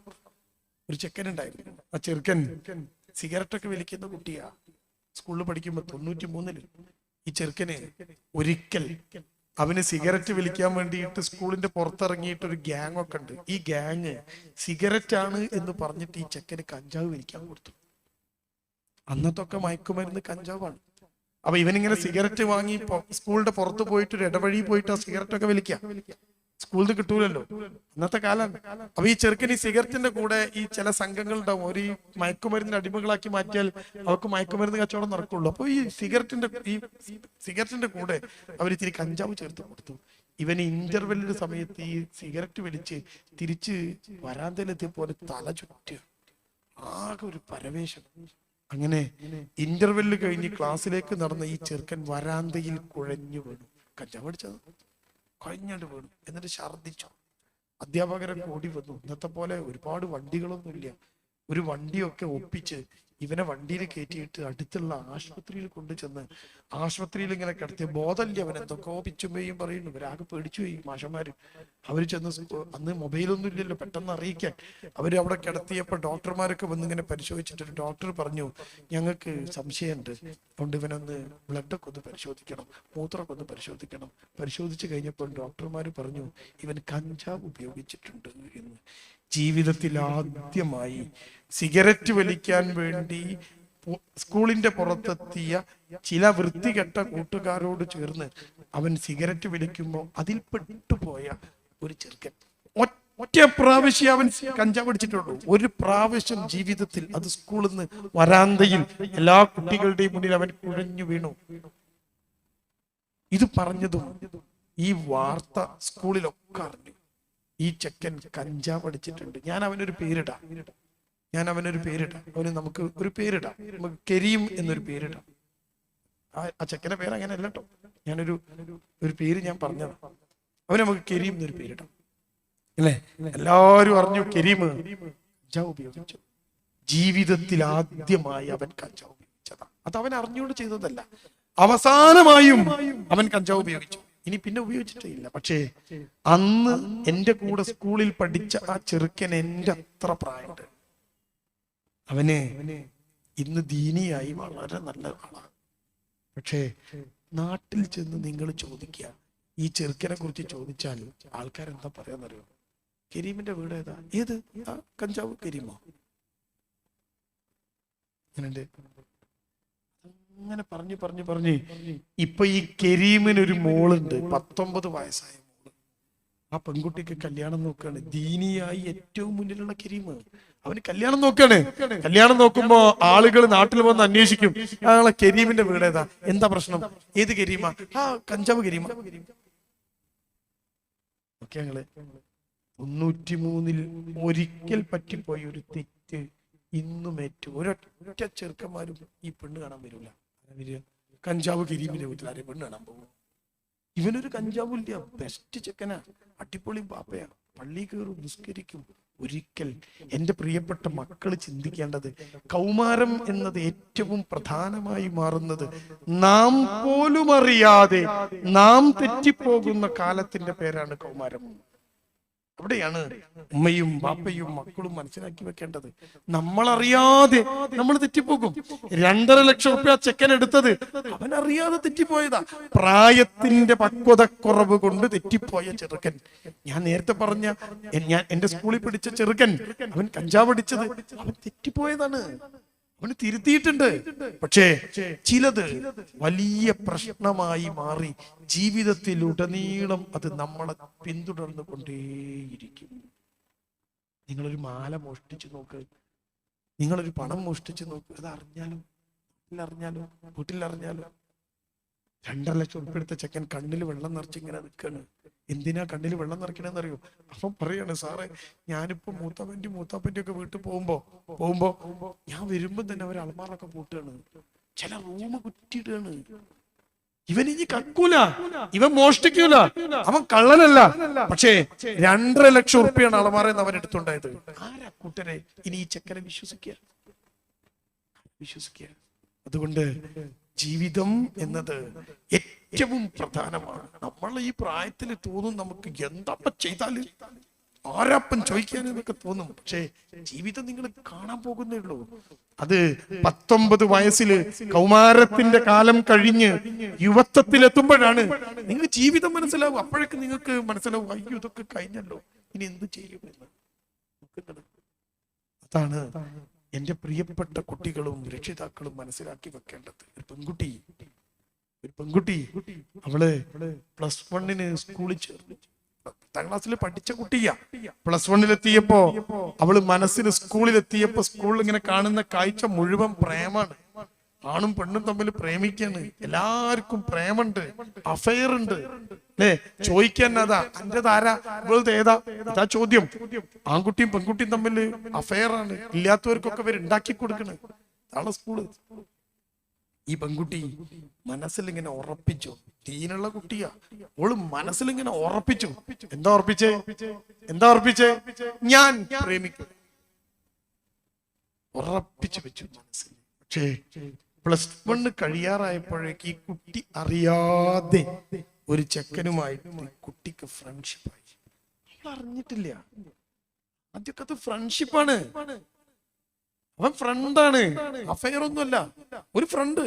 ഒരു ചെക്കൻ ഉണ്ടായിരുന്നു. ആ ചെറുക്കൻ സിഗരറ്റൊക്കെ വലിക്കുന്ന കുട്ടിയാ. സ്കൂളിൽ പഠിക്കുമ്പോ 93 ഈ ചെറുക്കന് ഒരിക്കൽ അവന് സിഗരറ്റ് വലിക്കാൻ വേണ്ടിയിട്ട് സ്കൂളിന്റെ പുറത്തിറങ്ങിയിട്ട് ഒരു ഗ്യാങ് ഒക്കെ ഉണ്ട്. ഈ ഗ്യാങ് സിഗരറ്റ് ആണ് എന്ന് പറഞ്ഞിട്ട് ഈ ചെക്കന് കഞ്ചാവ് വലിക്കാൻ കൊടുത്തു. അന്നത്തൊക്കെ മയക്കുമരുന്ന് കഞ്ചാവാണ്. അപ്പൊ ഇവനിങ്ങനെ സിഗരറ്റ് വാങ്ങി സ്കൂളിന്റെ പുറത്ത് പോയിട്ട് ഒരു ഇടവഴി പോയിട്ട് ആ സിഗരറ്റ് ഒക്കെ വലിക്കാം. സ്കൂളിൽ നിന്ന് കിട്ടൂലല്ലോ, അന്നത്തെ കാലാണ്. അപ്പൊ ഈ ചെറുക്കന് ഈ സിഗരറ്റിന്റെ കൂടെ ഈ ചില സംഘങ്ങൾ ഉണ്ടാവും, ഒരു ഈ മയക്കുമരുന്നിന് അടിമകളാക്കി മാറ്റിയാൽ അവർക്ക് മയക്കുമരുന്ന് കച്ചവടം നടക്കുള്ളൂ. അപ്പൊ ഈ സിഗരറ്റിന്റെ കൂടെ അവർ ഇത്തിരി കഞ്ചാവ് ചേർത്ത് കൊടുത്തു. ഇവന് ഇന്റർവെല്ലിന്റെ സമയത്ത് ഈ സിഗരറ്റ് വലിച്ച് തിരിച്ച് വരാന്തയിലെത്തിയപ്പോലെ തല ചുറ്റുക, ആകെ ഒരു പരവേശം. അങ്ങനെ ഇന്റർവെല്ല് കഴിഞ്ഞ് ക്ലാസ്സിലേക്ക് നടന്ന ഈ ചെറുക്കൻ വരാന്തയിൽ കുഴഞ്ഞു വീണു. കഞ്ചാവ് അടിച്ചത് കഴിഞ്ഞാണ്ട് വീണു. എന്നിട്ട് ഛർദിച്ചു. അധ്യാപകരൊക്കെ ഓടി വന്നു. ഇന്നത്തെ പോലെ ഒരുപാട് വണ്ടികളൊന്നുമില്ല. ഒരു വണ്ടിയൊക്കെ ഒപ്പിച്ച് ഇവനെ വണ്ടിയിൽ കയറ്റിയിട്ട് അടുത്തുള്ള ആശുപത്രിയിൽ കൊണ്ടുചെന്ന് ആശുപത്രിയിൽ ഇങ്ങനെ കിടത്തിയ ബോധമില്ല. അവൻ എന്തൊക്കെയോ പിച്ചുമ്പയും പറയുന്നു. ഇവരാകെ പേടിച്ചു പോയി മാഷന്മാര്. അവര് ചെന്ന് അന്ന് മൊബൈലൊന്നും ഇല്ലല്ലോ പെട്ടെന്ന് അറിയിക്കാൻ. അവര് അവിടെ കിടത്തിയപ്പോൾ ഡോക്ടർമാരൊക്കെ വന്ന് ഇങ്ങനെ പരിശോധിച്ചിട്ട് ഡോക്ടർ പറഞ്ഞു, ഞങ്ങൾക്ക് സംശയമുണ്ട്, അതുകൊണ്ട് ഇവനൊന്ന് ബ്ലഡൊക്കെ ഒന്ന് പരിശോധിക്കണം, മൂത്രമൊക്കെ ഒന്ന് പരിശോധിക്കണം. പരിശോധിച്ച് കഴിഞ്ഞപ്പോൾ ഡോക്ടർമാർ പറഞ്ഞു, ഇവൻ കഞ്ചാവ് ഉപയോഗിച്ചിട്ടുണ്ട് എന്ന്. ജീവിതത്തിൽ ആദ്യമായി സിഗരറ്റ് വലിക്കാൻ വേണ്ടി സ്കൂളിന്റെ പുറത്തെത്തിയ ചില വൃത്തികെട്ട കൂട്ടുകാരോട് ചേർന്ന് അവൻ സിഗരറ്റ് വലിക്കുമ്പോൾ അതിൽ പെട്ടുപോയ ഒരു ചെറുക്കൻ. ഒറ്റ പ്രാവശ്യം അവൻ കഞ്ചാവ് അടിച്ചിട്ടുള്ളൂ. ഒരു പ്രാവശ്യം ജീവിതത്തിൽ. അത് സ്കൂളിൽ നിന്ന് വരാന്തയിൽ എല്ലാ കുട്ടികളുടെയും മുന്നിൽ അവൻ കുഴഞ്ഞു വീണു. ഇത് പറഞ്ഞതും ഈ വാർത്ത സ്കൂളിലൊക്കെ അറിഞ്ഞു. ഈ ചെക്കൻ കഞ്ചാവ് അടിച്ചിട്ടുണ്ട്. ഞാൻ അവനൊരു പേരിടാം. അവന് നമുക്ക് ഒരു പേരിടാം. നമുക്ക് കരീം എന്നൊരു പേരിടാം. ആ ചെക്കന്റെ പേര് അങ്ങനെ അല്ല കേട്ടോ. ഞാനൊരു പേര് ഞാൻ പറഞ്ഞതാണ്. അവന് നമുക്ക് കരീം എന്നൊരു പേരിടാം അല്ലേ? എല്ലാവരും അറിഞ്ഞു കരീം കഞ്ചാവ് ഉപയോഗിച്ചു. ജീവിതത്തിൽ ആദ്യമായി അവൻ കഞ്ചാവ് ഉപയോഗിച്ചതാണ്. അത് അവൻ അറിഞ്ഞുകൊണ്ട് ചെയ്തതല്ല. അവസാനമായും അവൻ കഞ്ചാവ് ഉപയോഗിച്ചു. ഇനി പിന്നെ ഉപയോഗിച്ചിട്ടില്ല. പക്ഷേ അന്ന് എന്റെ കൂടെ സ്കൂളിൽ പഠിച്ച ആ ചെറുക്കൻ എന്റെ അത്ര പ്രായമുണ്ട്. അവന് ഇന്ന് ദീനിയായി വളരെ നല്ല ആളാണ്. പക്ഷേ നാട്ടിൽ ചെന്ന് നിങ്ങൾ ചോദിക്കുക, ഈ ചെറുക്കനെ കുറിച്ച് ചോദിച്ചാൽ ആൾക്കാരെന്താ പറയാന്നറിയോ? കരീമിന്റെ വീട് ഏതാ? ഏത് കഞ്ചാവ് കരീമോ? അങ്ങനെ പറഞ്ഞു ഇപ്പൊ ഈ കരീമിനൊരു മോളുണ്ട്, 19 വയസ്സായ മോള്. ആ പെൺകുട്ടിക്ക് കല്യാണം നോക്കാണ്. ദീനിയായി ഏറ്റവും മുന്നിലുള്ള കരീം അവന് കല്യാണം നോക്കാണ്. കല്യാണം നോക്കുമ്പോ ആളുകൾ നാട്ടിൽ വന്ന് അന്വേഷിക്കും, ആളെ കരീമിന്റെ വീട് ഏതാ, എന്താ പ്രശ്നം, ഏത് കരീമ? കഞ്ചാവ് കരീമ. ഓക്കെ, ഞങ്ങള് 93-ൽ ഒരിക്കൽ പറ്റിപ്പോയ ഒരു തെറ്റ് ഇന്നും ഏറ്റവും ഒരൊറ്റ ചെറുക്കന്മാരും ഈ പെണ്ണ് കാണാൻ വരില്ല. കഞ്ചാവ് കരീമിന്റെ വീട്ടിൽ ആരെ പെണ്ണ് കാണാൻ പോകും? ഇവനൊരു കഞ്ചാവും ഇല്ല, ബെസ്റ്റ് ചെക്കനാ, അടിപൊളി പാപ്പയാ, പള്ളി കയറും, നിസ്കരിക്കും. ഒരിക്കൽ എൻ്റെ പ്രിയപ്പെട്ട മക്കൾ ചിന്തിക്കേണ്ടത്, കൗമാരം എന്നത് ഏറ്റവും പ്രധാനമായി മാറുന്നത് നാം പോലും അറിയാതെ നാം തെറ്റിപ്പോകുന്ന കാലത്തിന്റെ പേരാണ് കൗമാരം. അവിടെയാണ് ഉമ്മയും ബാപ്പയും മക്കളും മനസ്സിലാക്കി വെക്കേണ്ടത്. നമ്മളറിയാതെ നമ്മൾ തെറ്റിപ്പോകും. 2.5 ലക്ഷം റുപ്യ ചെക്കൻ എടുത്തത് അവനറിയാതെ തെറ്റിപ്പോയതാ. പ്രായത്തിന്റെ പക്വതക്കുറവ് കൊണ്ട് തെറ്റിപ്പോയ ചെറുക്കൻ. ഞാൻ നേരത്തെ പറഞ്ഞ എന്റെ സ്കൂളിൽ പഠിച്ച ചെറുക്കൻ, അവൻ കഞ്ചാവ് അടിച്ചത് അവൻ തെറ്റിപ്പോയതാണ്. അവന് തിരുത്തിയിട്ടുണ്ട്. പക്ഷേ ചിലത് വലിയ പ്രശ്നമായി മാറി ജീവിതത്തിലുടനീളം അത് നമ്മളെ പിന്തുടർന്നു കൊണ്ടേയിരിക്കും. നിങ്ങളൊരു മാല മോഷ്ടിച്ചു നോക്ക്, നിങ്ങളൊരു പണം മോഷ്ടിച്ചു നോക്ക്, അത് അറിഞ്ഞാലും വീട്ടിലറിഞ്ഞാലും 2.5 ലക്ഷം ഉറുപ്പിക എടുത്ത ചെക്കൻ കണ്ണിൽ വെള്ളം നിറച്ചിങ്ങനെ നിൽക്കാണ്. എന്തിനാ കണ്ണിൽ വെള്ളം നിറയ്ക്കണെന്ന് അറിയോ? അപ്പം പറയാണ്, സാറേ ഞാനിപ്പോ മൂത്താപ്പന്റെ ഒക്കെ വീട്ടിൽ പോകുമ്പോ ഞാൻ വരുമ്പോ തന്നെ അവർ അളമാറൊക്കെ പൂട്ടുകയാണ്, ചില റൂമ് കുറ്റിയിടുകയാണ്. ഇവൻ ഇനി കക്കൂല, ഇവൻ മോഷ്ടിക്കൂല, അവൻ കള്ളനല്ല. പക്ഷേ 2.5 ലക്ഷം ഉറുപ്പിയാണ് അളമാറെന്ന് അവൻ എടുത്തുണ്ടായത്. ആരാ കൂട്ടരെ ഇനി ഈ ചെക്കനെ വിശ്വസിക്കുക? അതുകൊണ്ട് ജീവിതം എന്നത് ഏറ്റവും പ്രധാനമാണ്. നമ്മൾ ഈ പ്രായത്തിൽ തോന്നും നമുക്ക് എന്താ ചെയ്താല് ആരാപ്പൻ ചോദിക്കാൻ എന്നൊക്കെ തോന്നും. പക്ഷേ ജീവിതം നിങ്ങൾ കാണാൻ പോകുന്നേ ഉള്ളൂ. അത് 19 വയസ്സില് കൗമാരത്തിന്റെ കാലം കഴിഞ്ഞ് യുവത്വത്തിലെത്തുമ്പോഴാണ് നിങ്ങൾക്ക് ജീവിതം മനസ്സിലാവും. അപ്പോഴേക്ക് നിങ്ങൾക്ക് മനസ്സിലാവും, അയ്യോ ഇതൊക്കെ കഴിഞ്ഞല്ലോ, ഇനി എന്ത് ചെയ്യുമെന്ന്. അതാണ് എന്റെ പ്രിയപ്പെട്ട കുട്ടികളും രക്ഷിതാക്കളും മനസ്സിലാക്കി വെക്കേണ്ടത്. ഒരു പെൺകുട്ടി അവള് +1 സ്കൂളിൽ ചേർന്നു. 10ാം ക്ലാസ്സിൽ പഠിച്ച കുട്ടിയാ. +1 എത്തിയപ്പോ അവള് മനസ്സിന് സ്കൂളിലെത്തിയപ്പോ സ്കൂളിൽ ഇങ്ങനെ കാണുന്ന കാഴ്ച മുഴുവൻ പ്രേമാണ്. ആണും പെണ്ണും തമ്മിൽ പ്രേമിക്കാണ്, എല്ലാവർക്കും പ്രേമുണ്ട്, അഫയർ ഉണ്ട് അല്ലേ? ചോദിക്കാൻ അതാ എന്റേതാരാ ഇവളത് ഏതാ ഇതാ ചോദ്യം. ആൺകുട്ടിയും പെൺകുട്ടിയും തമ്മിൽ അഫയർ ആണ്. ഇല്ലാത്തവർക്കൊക്കെ അവർ ഉണ്ടാക്കി കൊടുക്കണ്. അതാണ് സ്കൂള്. ഈ പെൺകുട്ടി മനസ്സിലിങ്ങനെ ഉറപ്പിച്ചു, തീനുള്ള കുട്ടിയാ, ഓള് മനസ്സിലിങ്ങനെ ഉറപ്പിച്ചു. എന്താ ഉറപ്പിച്ചേ? ഞാൻ പ്രേമിക്കും. ഉറപ്പിച്ചു വെച്ചു മനസ്സിൽ. പക്ഷേ +1 കഴിയാറായപ്പോഴേക്ക് ഈ കുട്ടി അറിയാതെ ഒരു ചെക്കനുമായിട്ട് കുട്ടിക്ക് ഫ്രണ്ട്ഷിപ്പായി. അറിഞ്ഞിട്ടില്ല. ആദ്യമൊക്കെ അത് ഫ്രണ്ട്ഷിപ്പാണ്. അവൻ ഫ്രണ്ടാണ്, അഫയർ ഒന്നുമല്ല, ഒരു ഫ്രണ്ട്.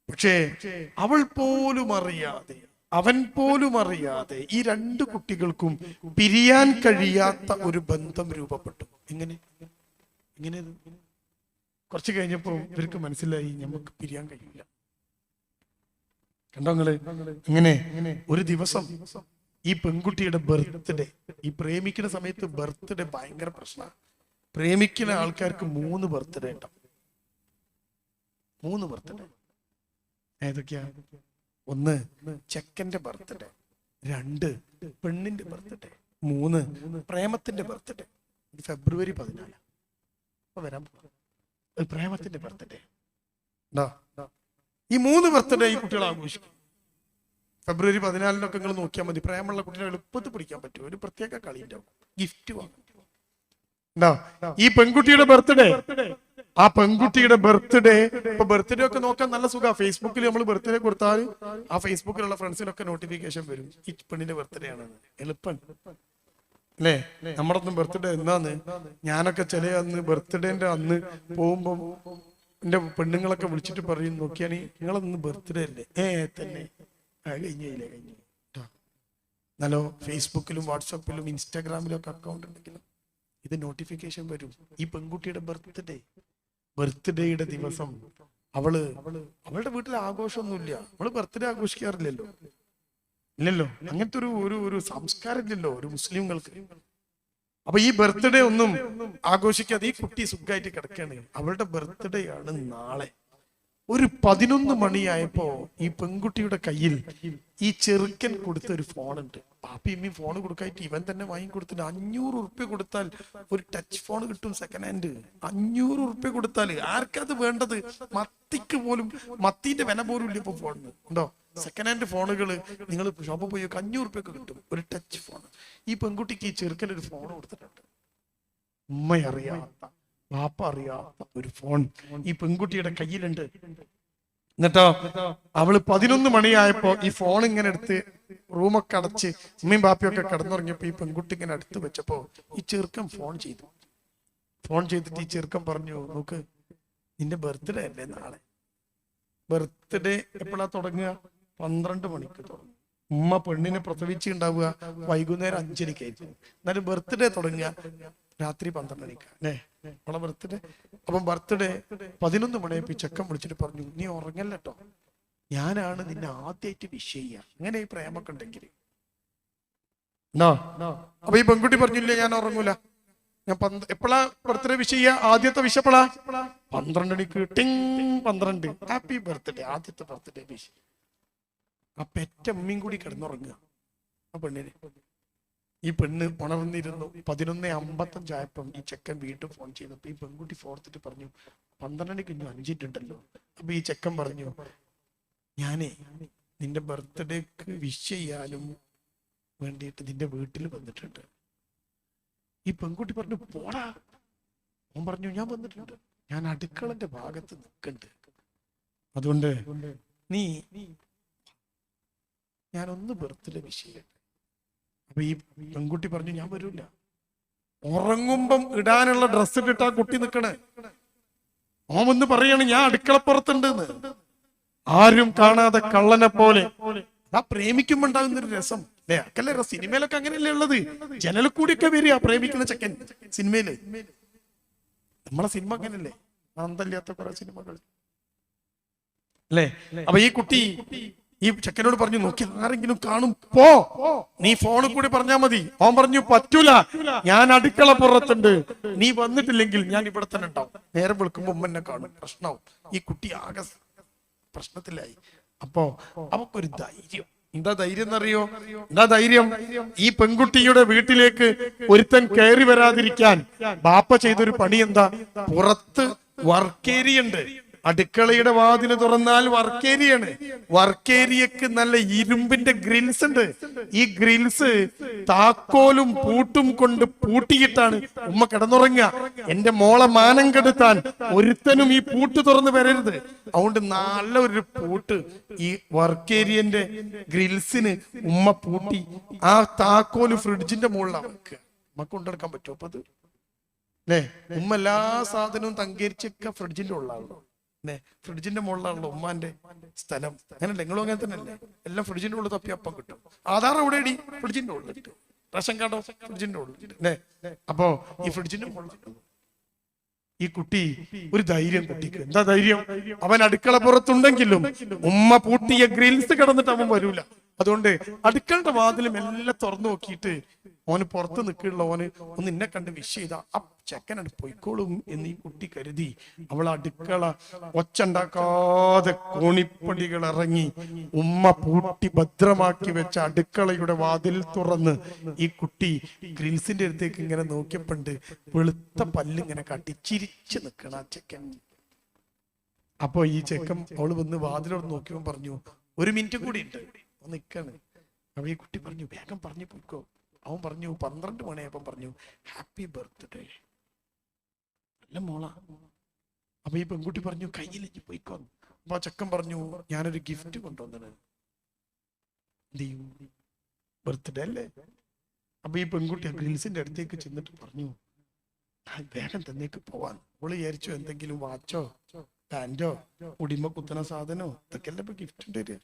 പക്ഷേ അവൾ പോലും അറിയാതെ, അവൻ പോലും അറിയാതെ ഈ 2 കുട്ടികൾക്കും പിരിയാൻ കഴിയാത്ത ഒരു ബന്ധം രൂപപ്പെട്ടു. എങ്ങനെ കുറച്ച് കഴിഞ്ഞപ്പോ ഇവർക്ക് മനസ്സിലായി നമുക്ക് പിരിയാൻ കഴിയില്ല. കണ്ടോ നിങ്ങള്? ഇങ്ങനെ ഒരു ദിവസം ഈ പെൺകുട്ടിയുടെ ബർത്ത്ഡേ, ഈ പ്രേമിക്കുന്ന സമയത്ത് ബർത്ത്ഡേ ഭയങ്കര പ്രശ്നമാണ്. പ്രേമിക്കുന്ന ആൾക്കാർക്ക് 3 ബർത്ത്ഡേ ഉണ്ടാവും. 3 ബർത്ത്ഡേ ഏതൊക്കെയാ? 1 ചെക്കന്റെ ബർത്ത്ഡേ, 2 പെണ്ണിന്റെ ബർത്ത്ഡേ, 3 പ്രേമത്തിന്റെ ബർത്ത്ഡേ. ഫെബ്രുവരി 14 അപ്പൊ വരാൻ പോകും പ്രേമത്തിന്റെ ബർത്ത്ഡേ. ഈ 3 ബർത്ത്ഡേ ഈ കുട്ടികൾ ആഘോഷിക്കും. ഫെബ്രുവരി 14 നിങ്ങൾ നോക്കിയാൽ മതി. പ്രേമുള്ള കുട്ടികളെ എളുപ്പത്തിൽ പിടിക്കാൻ പറ്റും. ഒരു പ്രത്യേക കളി ഉണ്ടാവും, ഗിഫ്റ്റ് വാങ്ങും. ഈ പെൺകുട്ടിയുടെ ബർത്ത്ഡേ, ആ പെൺകുട്ടിയുടെ ബർത്ത്ഡേ, ഇപ്പൊ ബർത്ത്ഡേ ഒക്കെ നോക്കാൻ നല്ല സുഖം. ഫേസ്ബുക്കിൽ നമ്മൾ ബർത്ത്ഡേ കൊടുത്താൽ ആ ഫേസ്ബുക്കിലുള്ള ഫ്രണ്ട്സിനൊക്കെ നോട്ടിഫിക്കേഷൻ വരും, ഈ പെണ്ണിന്റെ ബർത്ത്ഡേ ആണെന്ന്. എളുപ്പം അല്ലേ? നമ്മുടെ ഒന്നും ബർത്ത്ഡേ എന്നാന്ന് ഞാനൊക്കെ ചില അന്ന് ബർത്ത്ഡേന്റെ അന്ന് പോകുമ്പോ എന്റെ പെണ്ണുങ്ങളൊക്കെ വിളിച്ചിട്ട് പറയും, നോക്കിയാൽ നിങ്ങളൊന്ന് ബർത്ത്ഡേ അല്ലേ? തന്നെ കഴിഞ്ഞില്ലേ? നല്ലോ ഫേസ്ബുക്കിലും വാട്സാപ്പിലും ഇൻസ്റ്റാഗ്രാമിലും ഒക്കെ അക്കൗണ്ട് ഉണ്ടെങ്കിലും ഇത് നോട്ടിഫിക്കേഷൻ വരും. ഈ പെൺകുട്ടിയുടെ ബർത്ത്ഡേയുടെ ദിവസം അവളുടെ വീട്ടിൽ ആഘോഷമൊന്നുമില്ല. അവള് ബർത്ത്ഡേ ആഘോഷിക്കാറില്ലല്ലോ, ഇല്ലല്ലോ. അങ്ങനത്തെ ഒരു സംസ്കാരം ഇല്ലല്ലോ ഒരു മുസ്ലിങ്ങൾക്ക്. അപ്പൊ ഈ ബർത്ത്ഡേ ഒന്നും ആഘോഷിക്കാതെ ഈ കുട്ടി സുഖമായിട്ട് കിടക്കുകയാണ്. അവളുടെ ബർത്ത്ഡേ ആണ് നാളെ. ഒരു 11 മണിയായപ്പോ ഈ പെൺകുട്ടിയുടെ കയ്യിൽ ഈ ചെറുക്കൻ കൊടുത്ത ഒരു ഫോണുണ്ട്. പാപ്പി ഇമ്മി ഫോൺ കൊടുക്കായിട്ട് ഇവൻ തന്നെ വാങ്ങിക്കൊടുത്തിട്ട് 500 ഉറുപ്പ്യ കൊടുത്താൽ ഒരു ടച്ച് ഫോൺ കിട്ടും, സെക്കൻഡ് ഹാൻഡ്. 500 ഉറുപ്പ്യ കൊടുത്താൽ ആർക്കത് വേണ്ടത്? മത്തിക്ക് പോലും, മത്തിന്റെ വില പോലും ഇല്ല ഇപ്പൊ ഫോണിന്. ഉണ്ടോ? സെക്കൻഡ് ഹാൻഡ് ഫോണുകൾ നിങ്ങൾ ഷോപ്പിൽ പോയി 500 ഉറുപ്പ്യൊക്കെ കിട്ടും ഒരു ടച്ച് ഫോൺ. ഈ പെൺകുട്ടിക്ക് ഈ ചെറുക്കൻ ഒരു ഫോൺ കൊടുത്തിട്ടുണ്ട്. ഉമ്മ അറിയാത്ത, പാപ്പ അറിയാത്ത ഒരു ഫോൺ ഈ പെൺകുട്ടിയുടെ കയ്യിലുണ്ട്. എന്നിട്ടോ അവള് 11 മണിയായപ്പോ ഈ ഫോൺ ഇങ്ങനെ എടുത്ത് റൂമൊക്കെ അടച്ച് ഉമ്മയും ബാപ്പിയൊക്കെ കിടന്നുറങ്ങിയപ്പോ ഈ പെൺകുട്ടി ഇങ്ങനെ അടുത്ത് വെച്ചപ്പോ ഈ ചെറുക്കൻ ഫോൺ ചെയ്തിട്ട് ഈ ചെറുക്കൻ പറഞ്ഞു, നോക്ക് നിന്റെ ബർത്ത്ഡേ അല്ലേ നാളെ. ബർത്ത്ഡേ എപ്പോഴാ തുടങ്ങുക? 12 മണിക്ക് തുടങ്ങും. ഉമ്മ പെണ്ണിനെ പ്രസവിച്ചുണ്ടാവുക വൈകുന്നേരം 5 മണിക്കായിരിക്കും. എന്നാലും ബർത്ത്ഡേ തുടങ്ങുക രാത്രി 12 മണിക്കാണ് അല്ലേ അവളെ ബർത്ത്ഡേ. അപ്പം ബർത്ത്ഡേ 11 മണിയായപ്പോ ചെക്കൻ വിളിച്ചിട്ട് പറഞ്ഞു, നീ ഉറങ്ങല്ലോ, ഞാനാണ് നിന്നെ ആദ്യമായിട്ട് വിഷ് ചെയ്യുക. അങ്ങനെ ഈ പ്രേമൊക്കെ ഉണ്ടെങ്കിൽ അപ്പൊ ഈ പെൺകുട്ടി പറഞ്ഞില്ലേ ഞാൻ ഉറങ്ങൂല, ഞാൻ എപ്പോഴാ ബർത്ത്ഡേ വിഷ് ചെയ്യുക? ആദ്യത്തെ വിഷ് എപ്പോഴാ? 12 മണിക്ക്. ടിങ് 12. ഹാപ്പി ബർത്ത്ഡേ, ആദ്യത്തെ ബർത്ത്ഡേ വിഷ്. ആ പെറ്റ അമ്മയും കൂടി കിടന്നുറങ്ങുക ആ പെണ്ണിന്. ഈ പെണ്ണ് ഉണർന്നിരുന്നു. 11:55 ആയപ്പം ഈ ചെക്കൻ വീട്ടിൽ ഫോൺ ചെയ്തപ്പോ ഈ പെൺകുട്ടി ഫോർത്തിട്ട് പറഞ്ഞു, 12 മണിക്ക് 5 അപ്പൊ ഈ ചെക്കൻ പറഞ്ഞു, ഞാനേ നിന്റെ ബർത്ത്ഡേക്ക് വിഷ് ചെയ്യാനും വേണ്ടിയിട്ട് നിന്റെ വീട്ടിൽ വന്നിട്ടുണ്ട്. ഈ പെൺകുട്ടി പറഞ്ഞു, പോടാ. ഓൻ പറഞ്ഞു, ഞാൻ വന്നിട്ടുണ്ട്, ഞാൻ അടുക്കളന്റെ ഭാഗത്ത് നിൽക്കണ്ട്, അതുകൊണ്ട് നീ ഞാനൊന്ന് ബർത്ത്ഡേ വിഷ് ചെയ്യട്ടെ. അപ്പൊ ഈ പെൺകുട്ടി പറഞ്ഞു, ഞാൻ വരൂല. ഉറങ്ങുമ്പം ഇടാനുള്ള ഡ്രസ്സ് ഇട്ടിട്ട് ആ കുട്ടി നിൽക്കണേ. ഓൻ വന്ന് പറയാണ്, ഞാൻ അടുക്കളപ്പുറത്തുണ്ട്. ആരും കാണാതെ കള്ളനെ പോലെ. ആ പ്രേമിക്കുമ്പോ ഉണ്ടാകുന്നൊരു രസം അല്ലേ? അക്കല്ലേ രസം. സിനിമയിലൊക്കെ അങ്ങനെയല്ലേ ഉള്ളത്? ജനലിൽ കൂടിയൊക്കെ വരിക പ്രേമിക്കുന്ന ചെക്കൻ സിനിമയില്. നമ്മളെ സിനിമ അങ്ങനല്ലേ? അന്തല്ലാത്ത കുറെ സിനിമകൾ അല്ലേ? അപ്പൊ ഈ കുട്ടി ഈ ചെക്കനോട് പറഞ്ഞു, നോക്കി ആരെങ്കിലും കാണും, പോ, നീ ഫോണിൽ കൂടി പറഞ്ഞാ മതി. ഓൻ പറഞ്ഞു, പറ്റൂല, ഞാൻ അടുക്കള പുറത്തുണ്ട്, നീ വന്നിട്ടില്ലെങ്കിൽ ഞാൻ ഇവിടെ തന്നെ ഉണ്ടാവും. നേരെ വിളിക്കുമ്പോ ഉമ്മനെ കാണും, പ്രശ്നമാവും. ഈ കുട്ടി ആകെ പ്രശ്നത്തിലായി. അപ്പോ അവക്കൊരു ധൈര്യം. എന്താ ധൈര്യം എന്നറിയോ? എന്താ ധൈര്യം? ഈ പെൺകുട്ടിയുടെ വീട്ടിലേക്ക് ഒരുത്തൻ കയറി വരാതിരിക്കാൻ ബാപ്പ ചെയ്തൊരു പണി എന്താ? പുറത്ത് വർക്ക് ഏരിയ ഉണ്ട്. അടുക്കളയുടെ വാതില് തുറന്നാൽ വർക്കേരിയാണ്. വർക്കേരിയക്ക് നല്ല ഇരുമ്പിന്റെ ഗ്രിൽസ് ഉണ്ട്. ഈ ഗ്രിൽസ് താക്കോലും പൂട്ടും കൊണ്ട് പൂട്ടിയിട്ടാണ് ഉമ്മ കിടന്നുറങ്ങുക. എന്റെ മോളെ മാനം കെടുത്താൻ ഒരുത്തനും ഈ പൂട്ട് തുറന്ന് വരരുത്. അതുകൊണ്ട് നല്ല ഒരു പൂട്ട് ഈ വർക്കേരിയന്റെ ഗ്രിൽസിന് ഉമ്മ പൂട്ടി ആ താക്കോല് ഫ്രിഡ്ജിന്റെ മുകളിലാണ് വെക്കുക. ഉമ്മ കൊണ്ടെടുക്കാൻ പറ്റുമോ അപ്പൊ അത്? അല്ലേ? ഉമ്മ എല്ലാ സാധനവും തങ്കരിച്ചൊക്കെ ഫ്രിഡ്ജിന്റെ ഉള്ളാണല്ലോ. ഫ്രിഡ്ജിന്റെ മുകളിലാണല്ലോ ഉമ്മാന്റെ സ്ഥലം. അങ്ങനല്ലേ? നിങ്ങളും അങ്ങനെ തന്നെ അല്ലേ? എല്ലാം ഫ്രിഡ്ജിന്റെ ഉള്ളിൽ തപ്പി അപ്പം കിട്ടും. ആധാർ എവിടെ ഇടി? ഫ്രിഡ്ജിന്റെ ഉള്ളിൽ കിട്ടും. റേഷൻ കാർഡോ ഫ്രിഡ്ജിന്റെ ഉള്ളിൽ അല്ലേ? അപ്പോ ഈ ഫ്രിഡ്ജിന്റെ മുകളിൽ ഈ കുട്ടി ഒരു ധൈര്യം, കുട്ടിക്ക് എന്താ ധൈര്യം? അവൻ അടുക്കള പുറത്തുണ്ടെങ്കിലും ഉമ്മ പൂട്ടിയ ഗ്രിൽസ് കിടന്നിട്ട് അവൻ വരൂല. അതുകൊണ്ട് അടുക്കളയുടെ വാതിലും എല്ലാം തുറന്നു നോക്കിയിട്ട് ഓന് പുറത്ത് നിൽക്കുള്ള ഓന് ഒന്ന് എന്നെ കണ്ട് വിഷ് ചെയ്ത ആ ചെക്കനട് പൊയ്ക്കോളും എന്ന് ഈ കുട്ടി കരുതി അവൾ അടുക്കള ഒച്ചുണ്ടാക്കാതെ കോണിപ്പടികൾ ഇറങ്ങി ഉമ്മ പൂട്ടി ഭദ്രമാക്കി വെച്ച അടുക്കളയുടെ വാതിൽ തുറന്ന് ഈ കുട്ടി ഗ്രിൽസിന്റെ അടുത്തേക്ക് ഇങ്ങനെ നോക്കിയപ്പോണ്ട് വെളുത്ത പല്ലിങ്ങനെ കാട്ടി ചിരിച്ചു നിൽക്കണ ആ ചെക്കൻ. അപ്പൊ ഈ ചെക്കൻ അവള് വന്ന് വാതിലോട് നോക്കിയപ്പോ പറഞ്ഞു, 1 മിനിറ്റ് കൂടി ഉണ്ട് നിക്കാണ്. അപ്പൊ ഈ കുട്ടി പറഞ്ഞു, വേഗം പറഞ്ഞു പോയിക്കോ. അവൻ പറഞ്ഞു 12 മണിയായപ്പം പറഞ്ഞു, ഹാപ്പി ബർത്ത്ഡേ. നല്ല മോളാ. അപ്പൊ ഈ പെൺകുട്ടി പറഞ്ഞു, കയ്യിലേക്ക് പോയിക്കോ. അപ്പൊ ആ ചെക്കൻ പറഞ്ഞു, ഞാനൊരു ഗിഫ്റ്റ് കൊണ്ടുവന്നത്. ബർത്ത്ഡേ അല്ലേ? അപ്പൊ ഈ പെൺകുട്ടി ഗ്രിൽസിന്റെ അടുത്തേക്ക് ചെന്നിട്ട് പറഞ്ഞു, വേഗം തന്നേക്ക് പോവാൻ. അവള് വിചാരിച്ചു എന്തെങ്കിലും വാച്ചോ പാൻറ്റോ ഉടിമ കുത്തുന്ന സാധനോ ഇതൊക്കെയല്ലേ ഇപ്പൊ ഗിഫ്റ്റ് തരിക.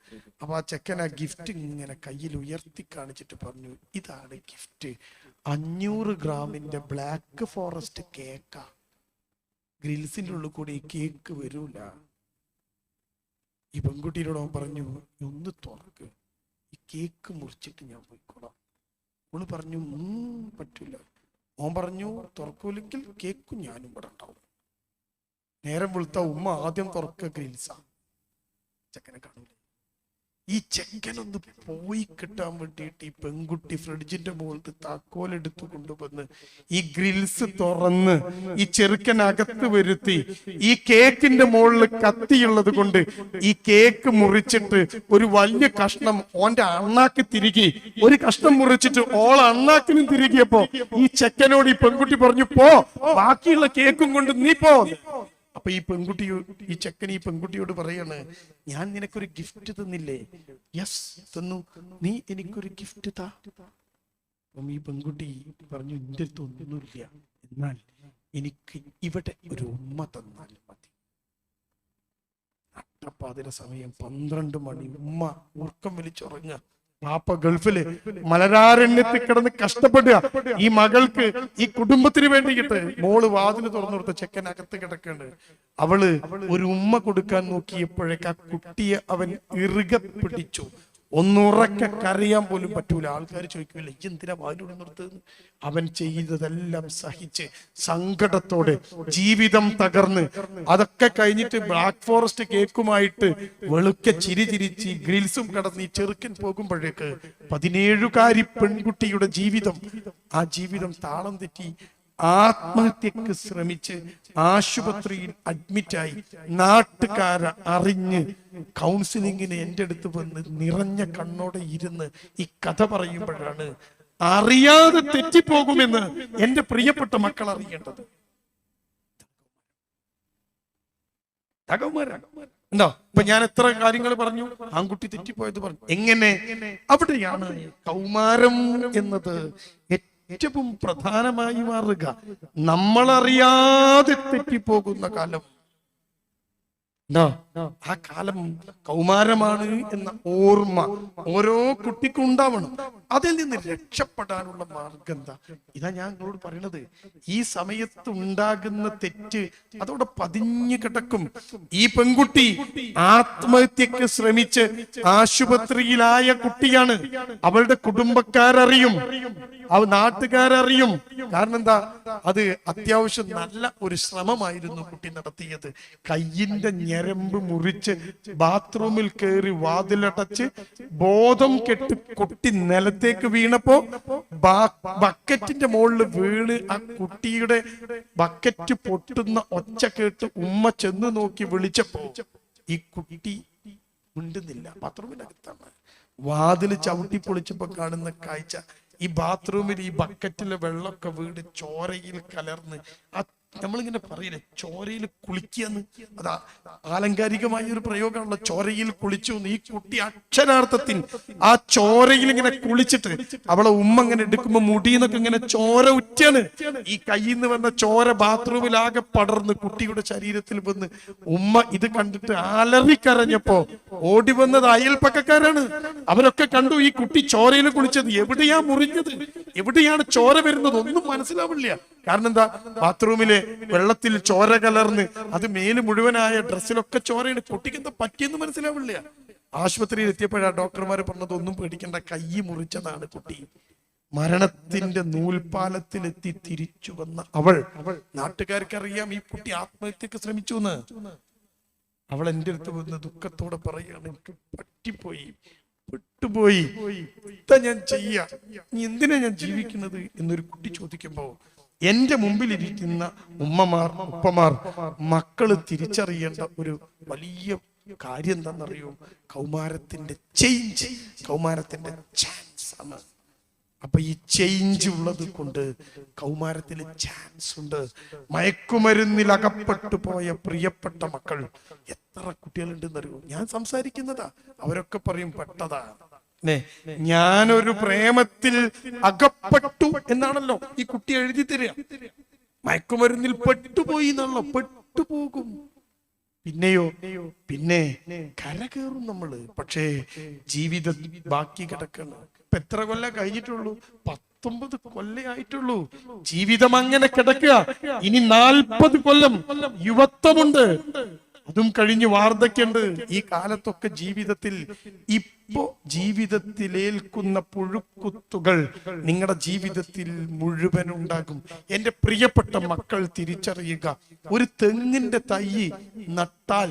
അപ്പൊ ആ ചെക്കൻ ആ ഗിഫ്റ്റ് ഇങ്ങനെ കയ്യിൽ ഉയർത്തി കാണിച്ചിട്ട് പറഞ്ഞു, ഇതാണ് ഗിഫ്റ്റ്. 500 ഗ്രാമിന്റെ ബ്ലാക്ക് ഫോറസ്റ്റ് കേക്കാ. ഗ്രിൽസിന്റെ ഉള്ളിൽ കൂടി ഈ കേക്ക് വരൂല. ഈ പെൺകുട്ടിയോട് അവൻ പറഞ്ഞു, ഒന്ന് തുറക്ക്, ഈ കേക്ക് മുറിച്ചിട്ട് ഞാൻ പോയിക്കോളാം. അവള് പറഞ്ഞു, പറ്റൂല. അവൻ പറഞ്ഞു, തുറക്കൂലെങ്കിൽ കേക്കും ഞാനും ഇവിടെ ഉണ്ടാവും. നേരം വെളുത്ത ഉമ്മ ആദ്യം തുറക്ക ഗ്രിൽസാ. ചെക്കനെ കാണൂല. ഈ ചെക്കനൊന്ന് പോയി കിട്ടാൻ വേണ്ടിയിട്ട് ഈ പെൺകുട്ടി ഫ്രിഡ്ജിന്റെ മുകളിൽ താക്കോലെടുത്ത് കൊണ്ടുവന്ന് ഈ ഗ്രിൽസ് തുറന്ന് ഈ ചെറുക്കനകത്ത് വരുത്തി ഈ കേക്കിന്റെ മുകളിൽ കത്തിയുള്ളത് കൊണ്ട് ഈ കേക്ക് മുറിച്ചിട്ട് ഒരു വലിയ കഷ്ണം ഓന്റെ അണ്ണാക്ക് തിരികെ ഒരു കഷ്ണം മുറിച്ചിട്ട് ഓൾ അണ്ണാക്കിനും തിരികിയപ്പോ ഈ ചെക്കനോട് ഈ പെൺകുട്ടി പറഞ്ഞു, പോ, ബാക്കിയുള്ള കേക്കും കൊണ്ട് നീ പോ. അപ്പൊ ഈ ചെക്കൻ ഈ പെൺകുട്ടിയോട് പറയാണ്, ഞാൻ നിനക്കൊരു ഗിഫ്റ്റ് തന്നില്ലേ? യെസ് തന്നു, നീ എനിക്കൊരു ഗിഫ്റ്റ് താ. അപ്പം ഈ പെൺകുട്ടി പറഞ്ഞു, എന്റെ അടുത്ത് ഒന്നുമില്ല, എന്നാൽ എനിക്ക് ഇവിടെ ഒരു ഉമ്മ തന്നാൽ മതി. നട്ടപ്പാതിര സമയം 12 മണി, ഉമ്മ ഉറക്കം വലിച്ചുറങ്ങുക. പാപ്പ ഗൾഫില് മലരാരണ്യത്തിൽ കിടന്ന് കഷ്ടപ്പെടുക ഈ മകൾക്ക്, ഈ കുടുംബത്തിന് വേണ്ടിയിട്ട്. മോള് വാതില് തുറന്നു കൊടുത്ത ചെക്കൻ അകത്ത് കിടക്കേണ്ട. അവള് ഒരു ഉമ്മ കൊടുക്കാൻ നോക്കിയപ്പോഴേക്ക് ആ കുട്ടിയെ അവൻ ഇറുകെ പിടിച്ചു. ഒന്നുറക്കെ കരയാൻ പോലും പറ്റൂല. ആൾക്കാർ ചോദിക്കില്ല, എന്തിനാ വാതിലൂടെ നിർത്തുന്നത്? അവൻ ചെയ്തതെല്ലാം സഹിച്ച് സങ്കടത്തോടെ ജീവിതം തകർന്ന് അതൊക്കെ കഴിഞ്ഞിട്ട് ബ്ലാക്ക് ഫോറസ്റ്റ് കേക്കുമായിട്ട് വെളുക്കെ ചിരിച്ചിരിച്ച് ഗ്രിൽസും കടന്ന് ഈ ചെറുക്കൻ പോകുമ്പോഴേക്ക് 17കാരി പെൺകുട്ടിയുടെ ജീവിതം, ആ ജീവിതം താളം തെറ്റി ആത്മഹത്യക്ക് ശ്രമിച്ച് ആശുപത്രിയിൽ അഡ്മിറ്റായി. നാട്ടുകാരെ അറിഞ്ഞ് കൗൺസിലിങ്ങിന് എൻ്റെ അടുത്ത് വന്ന് നിറഞ്ഞ കണ്ണോടെ ഇരുന്ന് ഈ കഥ പറയുമ്പോഴാണ് അറിയാതെ തെറ്റിപ്പോകുമെന്ന് എൻ്റെ പ്രിയപ്പെട്ട മക്കൾ അറിയേണ്ടത്. ഉണ്ടോ? ഇപ്പൊ ഞാൻ എത്ര കാര്യങ്ങൾ പറഞ്ഞു, ആൺകുട്ടി തെറ്റിപ്പോയത് പറഞ്ഞു. എങ്ങനെ? അവിടെയാണ് കൗമാരം എന്നത് ഏറ്റവും പ്രധാനമായി മാറുക. നമ്മളറിയാതെ തെറ്റിപ്പോകുന്ന കാലം. ആ കാലം കൗമാരമാണ് എന്ന ഓർമ്മ ഓരോ കുട്ടിക്കും ഉണ്ടാവണം. അതിൽ നിന്ന് രക്ഷപ്പെടാനുള്ള മാർഗം എന്താ? ഇതാ ഞാൻ നിങ്ങളോട് പറയണത്. ഈ സമയത്ത് ഉണ്ടാകുന്ന തെറ്റ് അതോടെ പതിഞ്ഞു കിടക്കും. ഈ പെൺകുട്ടി ആത്മഹത്യക്ക് ശ്രമിച്ച് ആശുപത്രിയിലായ കുട്ടിയാണ്. അവളുടെ കുടുംബക്കാരറിയും, നാട്ടുകാരറിയും. കാരണം എന്താ? അത് അത്യാവശ്യം നല്ല ഒരു ശ്രമമായിരുന്നു കുട്ടി നടത്തിയത്. കയ്യിന്റെ ഞരമ്പ് മുറിച്ച് ബാത്റൂമിൽ കയറി വാതിലടച്ച് ബോധം കെട്ട് കുട്ടി നിലത്തേക്ക് വീണപ്പോ ബക്കറ്റിന്റെ മുകളിൽ വീണ് ആ കുട്ടിയുടെ ബക്കറ്റ് പൊട്ടുന്ന ഒച്ച കേട്ട് ഉമ്മ ചെന്ന് നോക്കി വിളിച്ചപ്പോ ഈ കുട്ടി മിണ്ടുന്നില്ല. ബാത്റൂമിനകത്താണ്. വാതില് ചവിട്ടി പൊളിച്ചപ്പോ കാണുന്ന കാഴ്ച, ഈ ബാത്റൂമിൽ ഈ ബക്കറ്റിലെ വെള്ളമൊക്കെ വീട് ചോരയിൽ കലർന്ന്, ആ നമ്മളിങ്ങനെ പറയില്ലേ ചോരയിൽ കുളിക്കാന്ന്, അതാ ആലങ്കാരികമായ ഒരു പ്രയോഗമാണല്ലോ, ചോരയിൽ കുളിച്ചു. ഈ കുട്ടി അക്ഷരാർത്ഥത്തിൽ ആ ചോരയിൽ ഇങ്ങനെ കുളിച്ചിട്ട് അവളെ ഉമ്മ ഇങ്ങനെ എടുക്കുമ്പോ മുടിന്നൊക്കെ ഇങ്ങനെ ചോര ഉറ്റാണ്. ഈ കയ്യിൽ നിന്ന് വന്ന ചോര ബാത്റൂമിലാകെ പടർന്ന് കുട്ടിയുടെ ശരീരത്തിൽ വന്ന് ഉമ്മ ഇത് കണ്ടിട്ട് അലറിക്കരഞ്ഞപ്പോ ഓടി വന്നത് അയൽപ്പക്കക്കാരാണ്. അവരൊക്കെ കണ്ടു ഈ കുട്ടി ചോരയിൽ കുളിച്ചത്. എവിടെയാ മുറിഞ്ഞത്, എവിടെയാണ് ചോര വരുന്നത് ഒന്നും മനസ്സിലാവില്ല. കാരണം എന്താ, ബാത്റൂമിലെ വെള്ളത്തിൽ ചോര കലർന്ന് അത് മേല് മുഴുവനായ ഡ്രസ്സിലൊക്കെ ചോരയാണ്. കുട്ടിക്ക് എന്താ പറ്റിയെന്ന് മനസ്സിലാവില്ല. ആശുപത്രിയിൽ എത്തിയപ്പോഴാണ് ഡോക്ടർമാർ പറഞ്ഞത് ഒന്നും പേടിക്കേണ്ട, കൈ മുറിച്ചതാണ് കുട്ടി. മരണത്തിന്റെ നൂൽപാലത്തിലെത്തി തിരിച്ചു വന്ന അവൾ, നാട്ടുകാർക്കറിയാം ഈ കുട്ടി ആത്മഹത്യക്ക് ശ്രമിച്ചു എന്ന്. അവൾ എന്റെ അടുത്ത് വന്ന് ദുഃഖത്തോടെ പറയാണ്, എനിക്ക് പറ്റിപ്പോയി, പെട്ടുപോയി, എന്താ ഞാൻ ചെയ്യാ, നീ എന്തിനാ ഞാൻ ജീവിക്കുന്നത് എന്നൊരു കുട്ടി ചോദിക്കുമ്പോ എന്റെ മുമ്പിൽ ഇരിക്കുന്ന ഉമ്മമാർ ഉപ്പമാർ മക്കള് തിരിച്ചറിയേണ്ട ഒരു വലിയ കാര്യം എന്താണെന്നറിയോ, കൗമാരത്തിന്റെ ചേഞ്ച്, കൗമാരത്തിന്റെ ചാൻസ് ആണ്. അപ്പൊ ഈ ചേഞ്ച് ഉള്ളത് കൊണ്ട് കൗമാരത്തിൽ ചാൻസ് ഉണ്ട്. മയക്കുമരുന്നിൽ അകപ്പെട്ടു പോയ പ്രിയപ്പെട്ട മക്കൾ എത്ര കുട്ടികളുണ്ടെന്നറിയോ? ഞാൻ സംസാരിക്കുന്നതാ, അവരൊക്കെ പറയും പെട്ടതാ. ഞാനൊരു പ്രേമത്തിൽ അകപ്പെട്ടു എന്നാണല്ലോ ഈ കുട്ടി എഴുതി തരിക. മയക്കുമരുന്നിൽ പെട്ടുപോയി എന്നാണല്ലോ, പെട്ടുപോകും. പിന്നെയോ, പിന്നെ കര കയറും നമ്മള്. പക്ഷേ ജീവിതം ബാക്കി കിടക്കണം. ഇപ്പൊ എത്ര കൊല്ലം കഴിഞ്ഞിട്ടുള്ളൂ? 19 കൊല്ലമായിട്ടുള്ളൂ. ജീവിതം അങ്ങനെ കിടക്കുക. ഇനി 40 കൊല്ലം യുവത്വമുണ്ട്, അതും കഴിഞ്ഞ് വാർദ്ധക്യമുണ്ട്. ഈ കാലത്തൊക്കെ ജീവിതത്തിൽ ഇപ്പോ ജീവിതത്തിലേൽക്കുന്ന പുഴുക്കുത്തുകൾ നിങ്ങളുടെ ജീവിതത്തിൽ മുഴുവൻ ഉണ്ടാകും. എന്റെ പ്രിയപ്പെട്ട മക്കൾ തിരിച്ചറിയുക, ഒരു തെങ്ങിന്റെ തൈ നട്ടാൽ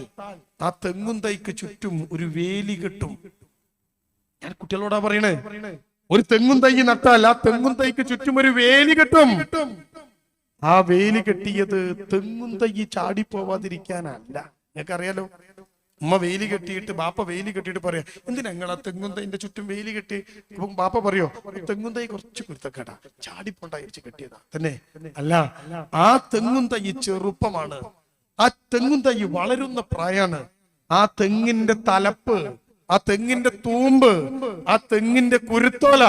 ആ തെങ്ങും തൈക്ക് ചുറ്റും ഒരു വേലി കെട്ടും. ഞാൻ കുട്ടികളോടാ പറയണേ, ഒരു തെങ്ങും തൈ നട്ടാൽ ആ തെങ്ങും തൈക്ക് ചുറ്റും ഒരു വേലി കെട്ടും. ആ വേലി കെട്ടിയത് തെങ്ങും തൈ ചാടിപ്പോവാതിരിക്കാനല്ല. നിങ്ങൾക്കറിയാലോ, ഉമ്മ വേലി കെട്ടിയിട്ട് ബാപ്പ വേലി കെട്ടിയിട്ട് പറയാ, എന്തിനാ നിങ്ങൾ ആ തെങ്ങും തൈന്റെ ചുറ്റും വേലി കെട്ടി? അപ്പം ബാപ്പ പറയോ, തെങ്ങും തൈ കുറച്ച് കുരുത്തക്കേടാ, ചാടിപ്പോണ്ടായിരിച്ച് കെട്ടിയതാ. തന്നെ അല്ല, ആ തെങ്ങും തൈ ചെറുപ്പമാണ്, ആ തെങ്ങും തൈ വളരുന്ന പ്രായാണ്. ആ തെങ്ങിന്റെ തലപ്പ്, ആ തെങ്ങിന്റെ തൂമ്പ്, ആ തെങ്ങിന്റെ കുരുത്തോല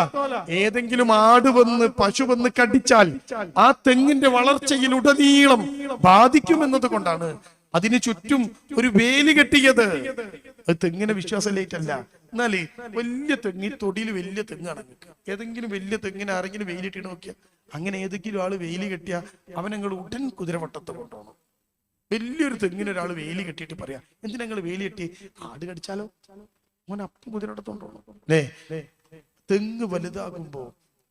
ഏതെങ്കിലും ആട് വന്ന് പശു വന്ന് കടിച്ചാൽ ആ തെങ്ങിന്റെ വളർച്ചയിൽ ഉടനീളം ബാധിക്കുമെന്നത് കൊണ്ടാണ് അതിന് ചുറ്റും ഒരു വേലി കെട്ടിയത്. അത് തെങ്ങിനെ വിശ്വാസമില്ലേറ്റല്ല. എന്നാലേ വലിയ തെങ്ങി തൊടിയിൽ വലിയ തെങ്ങാണ്, ഏതെങ്കിലും വലിയ തെങ്ങിനെ ആരെങ്കിലും വേലിയിട്ട് നോക്കിയാൽ, അങ്ങനെ ഏതെങ്കിലും ആള് വേലി കെട്ടിയ അവനങ്ങൾ ഉടൻ കുതിരവട്ടത്ത് കൊണ്ടുപോകണം. വലിയൊരു തെങ്ങിന് ഒരാൾ വേലി കെട്ടിയിട്ട് പറയാ, എന്തിനാ നിങ്ങൾ വേലി കെട്ടി? ആട് കടിച്ചാലോ? മോൻ അപ്പം കുതിരവട്ടത്ത് കൊണ്ടുപോകണം അല്ലേ? തെങ്ങ് വലുതാകുമ്പോ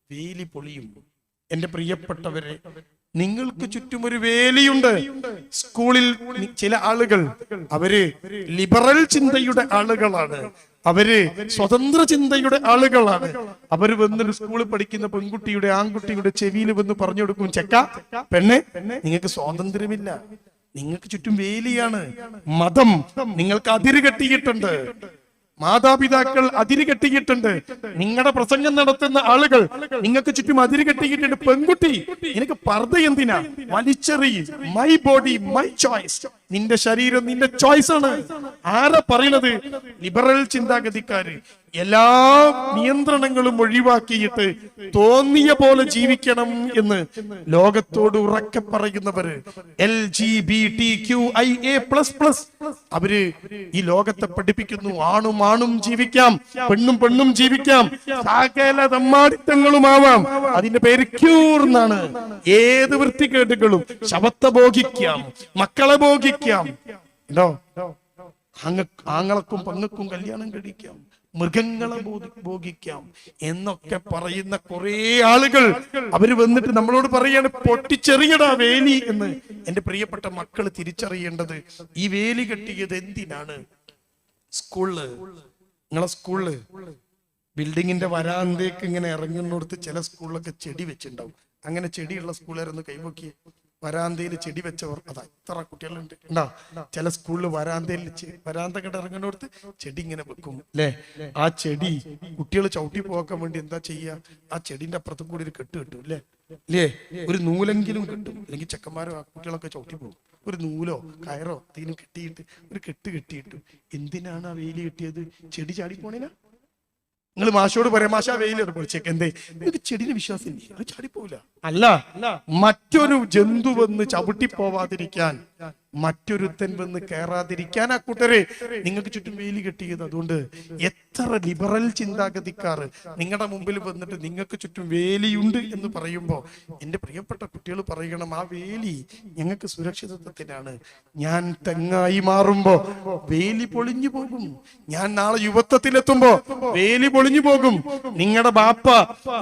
വേലി പൊളിയും. എന്റെ പ്രിയപ്പെട്ടവരെ, നിങ്ങൾക്ക് ചുറ്റും ഒരു വേലിയുണ്ട്. സ്കൂളിൽ ചില ആളുകൾ അവര് ലിബറൽ ചിന്തയുടെ ആളുകളാണ്, അവര് സ്വതന്ത്ര ചിന്തയുടെ ആളുകളാണ്. അവര് വന്നിട്ട് സ്കൂളിൽ പഠിക്കുന്ന പെൺകുട്ടിയുടെ ആൺകുട്ടിയുടെ ചെവിയിൽ വന്ന് പറഞ്ഞു കൊടുക്കും, ചെക്ക പെണ്ണെ നിങ്ങൾക്ക് സ്വാതന്ത്ര്യമില്ല, നിങ്ങൾക്ക് ചുറ്റും വേലിയാണ്. മതം നിങ്ങൾക്ക് അതിര് കെട്ടിയിട്ടുണ്ട്, മാതാപിതാക്കൾ അതിര് കെട്ടിയിട്ടുണ്ട്, നിങ്ങളുടെ പ്രസംഗം നടത്തുന്ന ആളുകൾ നിങ്ങൾക്ക് ചുറ്റും അതിര് കെട്ടിയിട്ടുണ്ട്. പെൺകുട്ടി എനിക്ക് പർദ്ദ എന്തിനാ? വലിച്ചെറിയ, മൈ ബോഡി മൈ ചോയ്സ്, നിന്റെ ശരീരം നിന്റെ ചോയ്സ് ആണ്. ആരാ പറയണത്? ലിബറൽ ചിന്താഗതിക്കാര്. എല്ലാ നിയന്ത്രണങ്ങളും ഒഴിവാക്കിയിട്ട് തോന്നിയ പോലെ ജീവിക്കണം എന്ന് ലോകത്തോട് ഉറക്കെ പറയുന്നവര്, LGBTQIA++, അവര് ഈ ലോകത്തെ പഠിപ്പിക്കുന്നു, ആണും ആണും ജീവിക്കാം, പെണ്ണും പെണ്ണും ജീവിക്കാം, സകല തമ്മാടിത്തങ്ങളുമാവാം. അതിന്റെ പേര് ക്യൂർ എന്നാണ്. ഏത് വൃത്തികേടുകളും, ശവത്തെ ഭോഗിക്കാം, മക്കളെ ഭോഗിക്കാം, ആങ്ങളക്കും പങ്ങക്കും കല്യാണം കഴിക്കാം, മൃഗങ്ങളെ ഭോഗിക്കാം എന്നൊക്കെ പറയുന്ന കുറെ ആളുകൾ അവര് വന്നിട്ട് നമ്മളോട് പറയാണ് പൊട്ടിച്ചെറിയടാ വേലി എന്ന്. എന്റെ പ്രിയപ്പെട്ട മക്കൾ തിരിച്ചറിയേണ്ടത്, ഈ വേലി കെട്ടിയത് എന്തിനാണ്? സ്കൂളില്, നിങ്ങളെ സ്കൂളില് ബിൽഡിങ്ങിന്റെ വരാന്തേക്ക് ഇങ്ങനെ ഇറങ്ങുന്നിടത്ത് ചില സ്കൂളിലൊക്കെ ചെടി വെച്ചിട്ടുണ്ടാവും. അങ്ങനെ ചെടിയുള്ള സ്കൂളുകാരൊന്ന് കൈവക്കി. വരാന്തയിൽ ചെടി വെച്ചവർ അത് എത്ര കുട്ടികളുണ്ട് ഉണ്ടാ. ചില സ്കൂളിൽ വരാന്ത കണ്ട് ഇറങ്ങുന്നിടത്ത് ചെടി ഇങ്ങനെ വെക്കും അല്ലെ. ആ ചെടി കുട്ടികൾ ചവിട്ടി പോകാൻ വേണ്ടി എന്താ ചെയ്യുക? ആ ചെടിന്റെ അപ്പുറത്തും കൂടി ഒരു കെട്ട് കെട്ടും അല്ലേ അല്ലേ ഒരു നൂലെങ്കിലും കിട്ടും. അല്ലെങ്കിൽ ചെക്കന്മാരോ ആ കുട്ടികളൊക്കെ ചവിട്ടി പോകും. ഒരു നൂലോ കയറോ എന്തെങ്കിലും കെട്ടിയിട്ട് ഒരു കെട്ട് കെട്ടിയിട്ടു. എന്തിനാണ് ആ വേലി കെട്ടിയത്? ചെടി ചാടിപ്പോണില്ല. നിങ്ങൾ മാഷോട് പറയാം, മാഷ വെയിലോട് പൊളിച്ചേക്ക്, എന്തേ നിങ്ങൾക്ക് ചെടിന് വിശ്വാസം ഇല്ലേ? അത് ചാടിപ്പോവില്ല. അല്ല, മറ്റൊരു ജന്തു വന്ന് ചവിട്ടി പോവാതിരിക്കാൻ, മറ്റൊരുത്തൻ വന്ന് കയറാതിരിക്കാൻ ആ കൂട്ടരെ നിങ്ങൾക്ക് ചുറ്റും വേലി കെട്ടിയത്. അതുകൊണ്ട് എത്ര ലിബറൽ ചിന്താഗതിക്കാർ നിങ്ങളുടെ മുമ്പിൽ വന്നിട്ട് നിങ്ങൾക്ക് ചുറ്റും വേലിയുണ്ട് എന്ന് പറയുമ്പോൾ എന്റെ പ്രിയപ്പെട്ട കുട്ടികൾ പറയണം, ആ വേലി ഞങ്ങൾക്ക് സുരക്ഷിതത്വത്തിനാണ്. ഞാൻ തെങ്ങായി മാറുമ്പോ വേലി പൊളിഞ്ഞു പോകും. ഞാൻ നാളെ യുവത്വത്തിലെത്തുമ്പോ വേലി പൊളിഞ്ഞു പോകും. നിങ്ങളുടെ ബാപ്പ,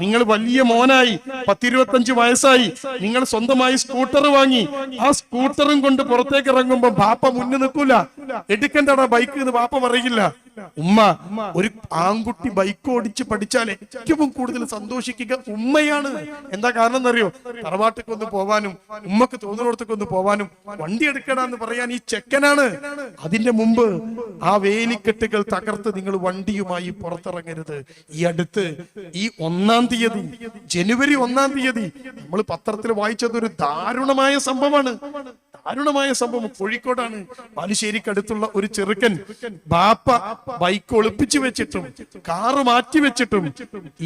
നിങ്ങൾ വലിയ മോനായി 10-25 വയസ്സായി, നിങ്ങൾ സ്വന്തമായി സ്കൂട്ടർ വാങ്ങി, ആ സ്കൂട്ടറും കൊണ്ട് പുറത്തേക്ക് ഇറങ്ങുമ്പോ ബാപ്പ മുന്നിൽ നിൽക്കൂല. എടുക്കണ്ടടാ ബൈക്ക് എന്ന് ബാപ്പ പറയില്ല. ഉമ്മ, ഒരു ആൺകുട്ടി ബൈക്ക് ഓടിച്ച് പഠിച്ചാൽ ഏറ്റവും കൂടുതൽ സന്തോഷിക്കുക ഉമ്മയാണ്. എന്താ കാരണം എന്നറിയോ? തറവാട്ടിക്കൊന്ന് പോവാനും ഉമ്മക്ക് തോന്നുന്നിടത്തേക്കൊന്ന് പോവാനും വണ്ടി എടുക്കണമെന്ന് പറയാൻ ഈ ചെക്കനാണ്. അതിന്റെ മുമ്പ് ആ വേലിക്കെട്ടുകൾ തകർത്ത് നിങ്ങൾ വണ്ടിയുമായി പുറത്തിറങ്ങരുത്. ഈ അടുത്ത് ഈ 1-ാം തീയതി, ജനുവരി 1-ാം തീയതി നമ്മൾ പത്രത്തിൽ വായിച്ചത് ഒരു ദാരുണമായ സംഭവമാണ്. ദാരുണമായ സംഭവം കോഴിക്കോടാണ്. ബാലുശ്ശേരിക്കടുത്തുള്ള ഒരു ചെറുക്കൻ ബാപ്പ ബൈക്ക് ഒളിപ്പിച്ചു വെച്ചിട്ടും കാറ് മാറ്റി വെച്ചിട്ടും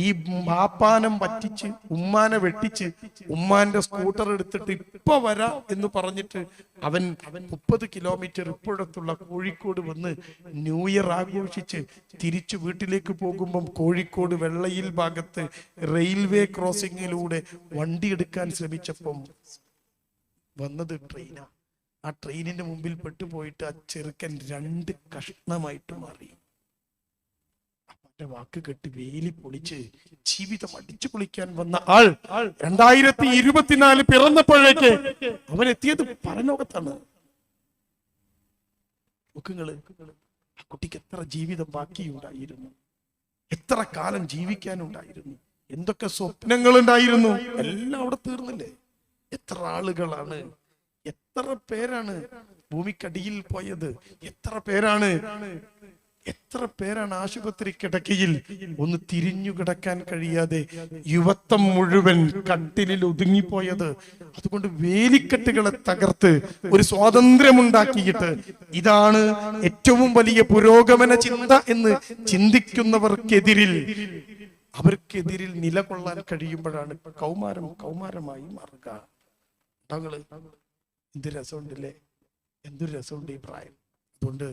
ഈ ബാപ്പാനം പറ്റിച്ച് ഉമ്മാനെ വെട്ടിച്ച് ഉമ്മാന്റെ സ്കൂട്ടർ എടുത്തിട്ട് ഇപ്പൊ വരാ എന്ന് പറഞ്ഞിട്ട് അവൻ 30 കിലോമീറ്റർ ഇപ്പോഴത്തുള്ള കോഴിക്കോട് വന്ന് ന്യൂ ഇയർ ആഘോഷിച്ച് തിരിച്ചു വീട്ടിലേക്ക് പോകുമ്പം കോഴിക്കോട് വെള്ളയിൽ ഭാഗത്ത് റെയിൽവേ ക്രോസിംഗിലൂടെ വണ്ടി എടുക്കാൻ ശ്രമിച്ചപ്പം വന്നത് ട്രെയിനാ. ആ ട്രെയിനിന്റെ മുമ്പിൽ പെട്ടുപോയിട്ട് ആ ചെറുക്കൻ 2 കഷ്ണമായിട്ട് മാറി. അവന്റെ വാക്ക് കെട്ടി വേലി പൊളിച്ച് ജീവിതം അടിച്ചു പൊളിക്കാൻ വന്ന ആൾ 2024 പിറന്നപ്പോഴേക്ക് അവൻ എത്തിയത് പരലോകത്താണ്. നോക്കുങ്ങള്, ആ കുട്ടിക്ക് എത്ര ജീവിതം ബാക്കിയുണ്ടായിരുന്നു, എത്ര കാലം ജീവിക്കാനുണ്ടായിരുന്നു, എന്തൊക്കെ സ്വപ്നങ്ങൾ ഉണ്ടായിരുന്നു, എല്ലാം അവിടെ തീർന്നില്ലേ? എത്ര ആളുകളാണ്, എത്ര പേരാണ് ഭൂമിക്കടിയിൽ പോയത്, എത്ര പേരാണ് ആശുപത്രി കിടക്കയിൽ ഒന്ന് തിരിഞ്ഞു കിടക്കാൻ കഴിയാതെ യുവത്വം മുഴുവൻ കട്ടിലിൽ ഒതുങ്ങിപ്പോയത്. അതുകൊണ്ട് വേലിക്കെട്ടുകളെ തകർത്ത് ഒരു സ്വാതന്ത്ര്യമുണ്ടാക്കിയിട്ട് ഇതാണ് ഏറ്റവും വലിയ പുരോഗമന ചിന്ത എന്ന് അവർക്കെതിരിൽ നിലകൊള്ളാൻ കഴിയുമ്പോഴാണ് കൗമാരമായി മാറുക. എന്ത് രസമുണ്ടല്ലേ, എന്തൊരു രസമുണ്ട് ഈ പ്രായം. അതുകൊണ്ട്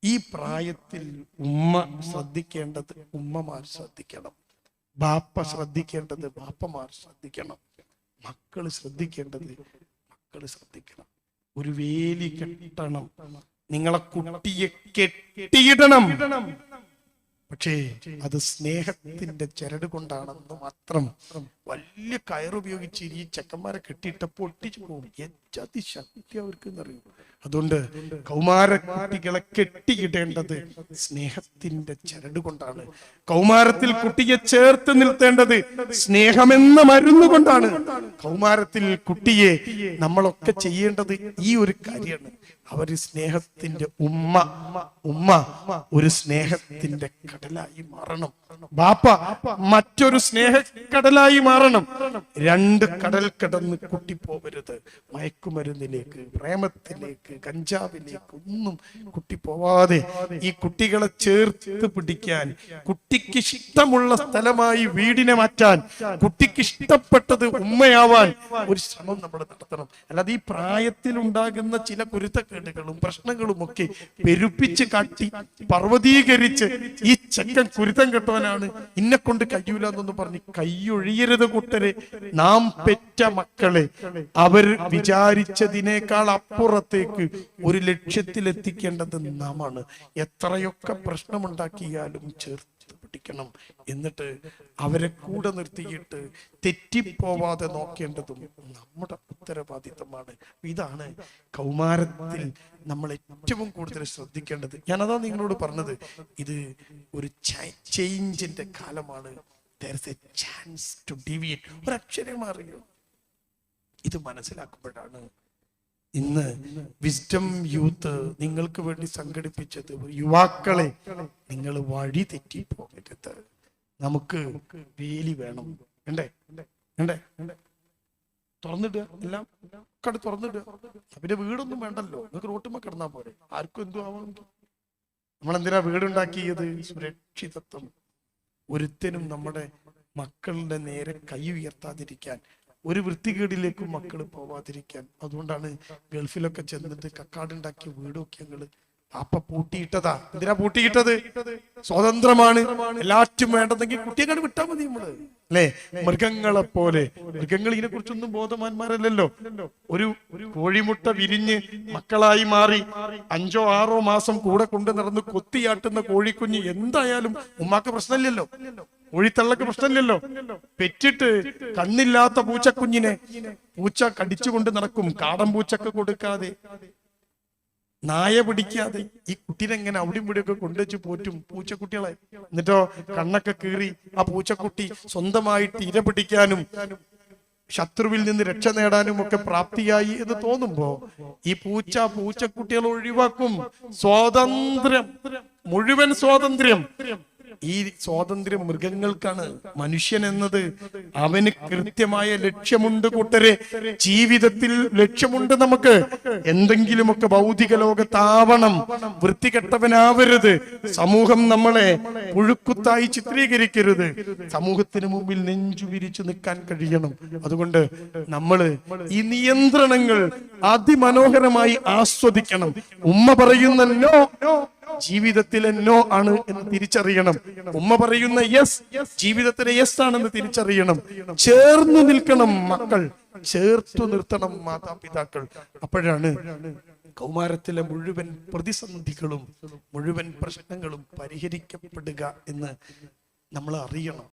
ഈ പ്രായത്തിൽ ഉമ്മ ശ്രദ്ധിക്കേണ്ടത് ഉമ്മമാർ ശ്രദ്ധിക്കണം, ബാപ്പ ശ്രദ്ധിക്കേണ്ടത് ബാപ്പമാർ ശ്രദ്ധിക്കണം, മക്കള് ശ്രദ്ധിക്കേണ്ടത് മക്കള് ശ്രദ്ധിക്കണം. ഒരു വേലി കെട്ടണം, നിങ്ങളെ കുട്ടിയെ കെട്ടിയിടണം. പക്ഷേ അത് സ്നേഹത്തിന്റെ ചരട് കൊണ്ടാണെന്ന് മാത്രം. വലിയ കയറുപയോഗിച്ച് ഈ ചെക്കന്മാരെ കെട്ടിയിട്ട പൊട്ടിച്ചു പോകും. എച്ചാതി ശക്തി അവർക്ക് എന്നറിയും. അതുകൊണ്ട് കൗമാരക്കുട്ടികളെ കെട്ടിയിടേണ്ടത് സ്നേഹത്തിന്റെ ചരട് കൊണ്ടാണ്. കൗമാരത്തിൽ കുട്ടിയെ ചേർത്ത് നിർത്തേണ്ടത് സ്നേഹമെന്ന മരുന്ന് കൊണ്ടാണ്. കൗമാരത്തിൽ കുട്ടിയെ നമ്മളൊക്കെ ചെയ്യേണ്ടത് ഈ ഒരു കാര്യമാണ്. അവര് സ്നേഹത്തിന്റെ ഉമ്മ ഒരു സ്നേഹത്തിന്റെ കടലായി മാറണം. ബാപ്പ മറ്റൊരു സ്നേഹക്കടലായി മാറണം. 2 കടൽ കടന്ന് കുട്ടി പോവരുത്. മയക്കുമരുന്നിലേക്ക്, പ്രേമത്തിലേക്ക്, കഞ്ചാവിലേക്ക് ഒന്നും കുട്ടി പോവാതെ ഈ കുട്ടികളെ ചേർത്ത് പിടിക്കാൻ, കുട്ടിക്ക് ഇഷ്ടമുള്ള സ്ഥലമായി വീടിനെ മാറ്റാൻ, കുട്ടിക്ക് ഇഷ്ടപ്പെട്ടത് ഉമ്മയാവാൻ ഒരു ശ്രമം നമ്മൾ നടത്തണം. അല്ലാതെ ഈ പ്രായത്തിൽ ഉണ്ടാകുന്ന ചില കുരുത്തക്കേട് പൊരുത്തക്കേടുകളും പ്രശ്നങ്ങളും ഒക്കെ പെരുപ്പിച്ച് കാട്ടി പർവ്വതീകരിച്ച് ഈ ചെക്കൻ കുരുത്തം കെട്ടവനാണ്, ഇന്നെ കൊണ്ട് കഴിയൂല എന്നൊന്നും പറഞ്ഞ് കൈയൊഴിയരുത് കൂട്ടരെ. നാം പെറ്റ മക്കളെ അവർ വിചാരിച്ചതിനേക്കാൾ അപ്പുറത്തേക്ക് ഒരു ലക്ഷ്യത്തിലെത്തിക്കേണ്ടത് നാമാണ്. എത്രയൊക്കെ പ്രശ്നമുണ്ടാക്കിയാലും ചേർത്ത് പിടിക്കണം. എന്നിട്ട് അവരെ കൂടെ നിർത്തിയിട്ട് തെറ്റിപ്പോവാതെ നോക്കേണ്ടതും നമ്മുടെ ഉത്തരവാദിത്തമാണ്. ഇതാണ് കൗമാരത്തിൽ നമ്മൾ ഏറ്റവും കൂടുതൽ ശ്രദ്ധിക്കേണ്ടത്. ഞാനതാ നിങ്ങളോട് പറഞ്ഞത്, ഇത് ഒരു ചേഞ്ചിന്റെ കാലമാണ്. There's a chance to deviate. ഒരക്ഷരം മാറിയോ? ഇത് മനസ്സിലാക്കുമ്പോഴാണ് ഇന്ന് വിസ്ഡം യൂത്ത് നിങ്ങൾക്ക് വേണ്ടി സംഘടിപ്പിച്ചത്. യുവാക്കളെ, നിങ്ങൾ വഴി തെറ്റിപ്പോകരുത്. നമുക്ക് വേലി വേണം. വേണ്ടേ? വേണ്ടേ? തുറന്നിടുക, എല്ലാം കട തുറന്നിടുക. പിന്നെ വീടൊന്നും വേണ്ടല്ലോ, നിങ്ങൾക്ക് റോട്ടുമ്മ കിടന്നാ പോരെ, ആർക്കും എന്തു ആവാമെങ്കിൽ. നമ്മളെന്തിനാ വീടുണ്ടാക്കിയത്? സുരക്ഷിതത്വം. ഒരുത്തനും നമ്മുടെ മക്കളുടെ നേരെ കൈ ഉയർത്താതിരിക്കാൻ, ഒരു വൃത്തികേടിലേക്കും മക്കൾ പോവാതിരിക്കാൻ. അതുകൊണ്ടാണ് ഗൾഫിലൊക്കെ ചെന്നിട്ട് കക്കാടുണ്ടാക്കിയ വീടൊക്കെ ഞങ്ങള് പാപ്പ പൂട്ടിയിട്ടതാ. എന്തിനാ പൂട്ടിയിട്ടത്? സ്വതന്ത്രമാണ്, എല്ലാറ്റും വേണ്ടതെങ്കിൽ കുട്ടിയെ വിട്ടാൽ മതി നമ്മള്, അല്ലെ? മൃഗങ്ങളെ പോലെ. മൃഗങ്ങൾ ഇതിനെ കുറിച്ചൊന്നും ബോധവാന്മാരല്ലല്ലോ. ഒരു കോഴിമുട്ട വിരിഞ്ഞ് മക്കളായി മാറി 5 or 6 മാസം കൂടെ കൊണ്ട് നടന്ന് കൊത്തിയാട്ടുന്ന കോഴിക്കുഞ്ഞ് എന്തായാലും ഉമ്മാക്ക് പ്രശ്നമില്ലല്ലോ, കോഴിത്തള്ളക്ക് പ്രശ്നമില്ലല്ലോ. പെറ്റിട്ട് കണ്ണില്ലാത്ത പൂച്ചക്കുഞ്ഞിനെ പൂച്ച കടിച്ചുകൊണ്ട് നടക്കും. കാടൻ പൂച്ചക്ക് കൊടുക്കാതെ, നായ പിടിക്കാതെ ഈ കുട്ടീനെ എങ്ങനെ അവിടെയും ഇവിടെയൊക്കെ കൊണ്ടുവച്ച് പോറ്റും പൂച്ചക്കുട്ടികളെ. എന്നിട്ടോ കണ്ണൊക്കെ കീറി ആ പൂച്ചക്കുട്ടി സ്വന്തമായിട്ട് ഇര പിടിക്കാനും ശത്രുവിൽ നിന്ന് രക്ഷ നേടാനും ഒക്കെ പ്രാപ്തിയായി എന്ന് തോന്നുമ്പോ ഈ പൂച്ചക്കുട്ടികളെ ഒഴിവാക്കും. സ്വാതന്ത്ര്യം, മുഴുവൻ സ്വാതന്ത്ര്യം. ഈ സ്വാതന്ത്ര്യം മൃഗങ്ങൾക്കാണ്. മനുഷ്യൻ എന്നത് അവന് കൃത്യമായ ലക്ഷ്യമുണ്ട് കൂട്ടരെ. ജീവിതത്തിൽ ലക്ഷ്യമുണ്ട് നമുക്ക്. എന്തെങ്കിലുമൊക്കെ ഭൗതിക ലോകത്താവണം, വൃത്തികെട്ടവനാവരുത്. സമൂഹം നമ്മളെ പുഴുക്കുത്തായി ചിത്രീകരിക്കരുത്. സമൂഹത്തിന് മുമ്പിൽ നെഞ്ചു വിരിച്ചു നിൽക്കാൻ കഴിയണം. അതുകൊണ്ട് നമ്മള് ഈ നിയന്ത്രണങ്ങൾ അതിമനോഹരമായി ആസ്വദിക്കണം. ഉമ്മ പറയുന്ന നോ ജീവിതത്തിലെ നോ ആണ് എന്ന് തിരിച്ചറിയണം. ഉമ്മ പറയുന്ന യെസ് ജീവിതത്തിലെ യെസ് ആണെന്ന് തിരിച്ചറിയണം. ചേർന്നു നിൽക്കണം മക്കൾ, ചേർത്തു നിർത്തണം മാതാപിതാക്കൾ. അപ്പോഴാണ് കൗമാരത്തിലെ മുഴുവൻ പ്രതിസന്ധികളും മുഴുവൻ പ്രശ്നങ്ങളും പരിഹരിക്കപ്പെടുക എന്ന് നമ്മൾ അറിയണം.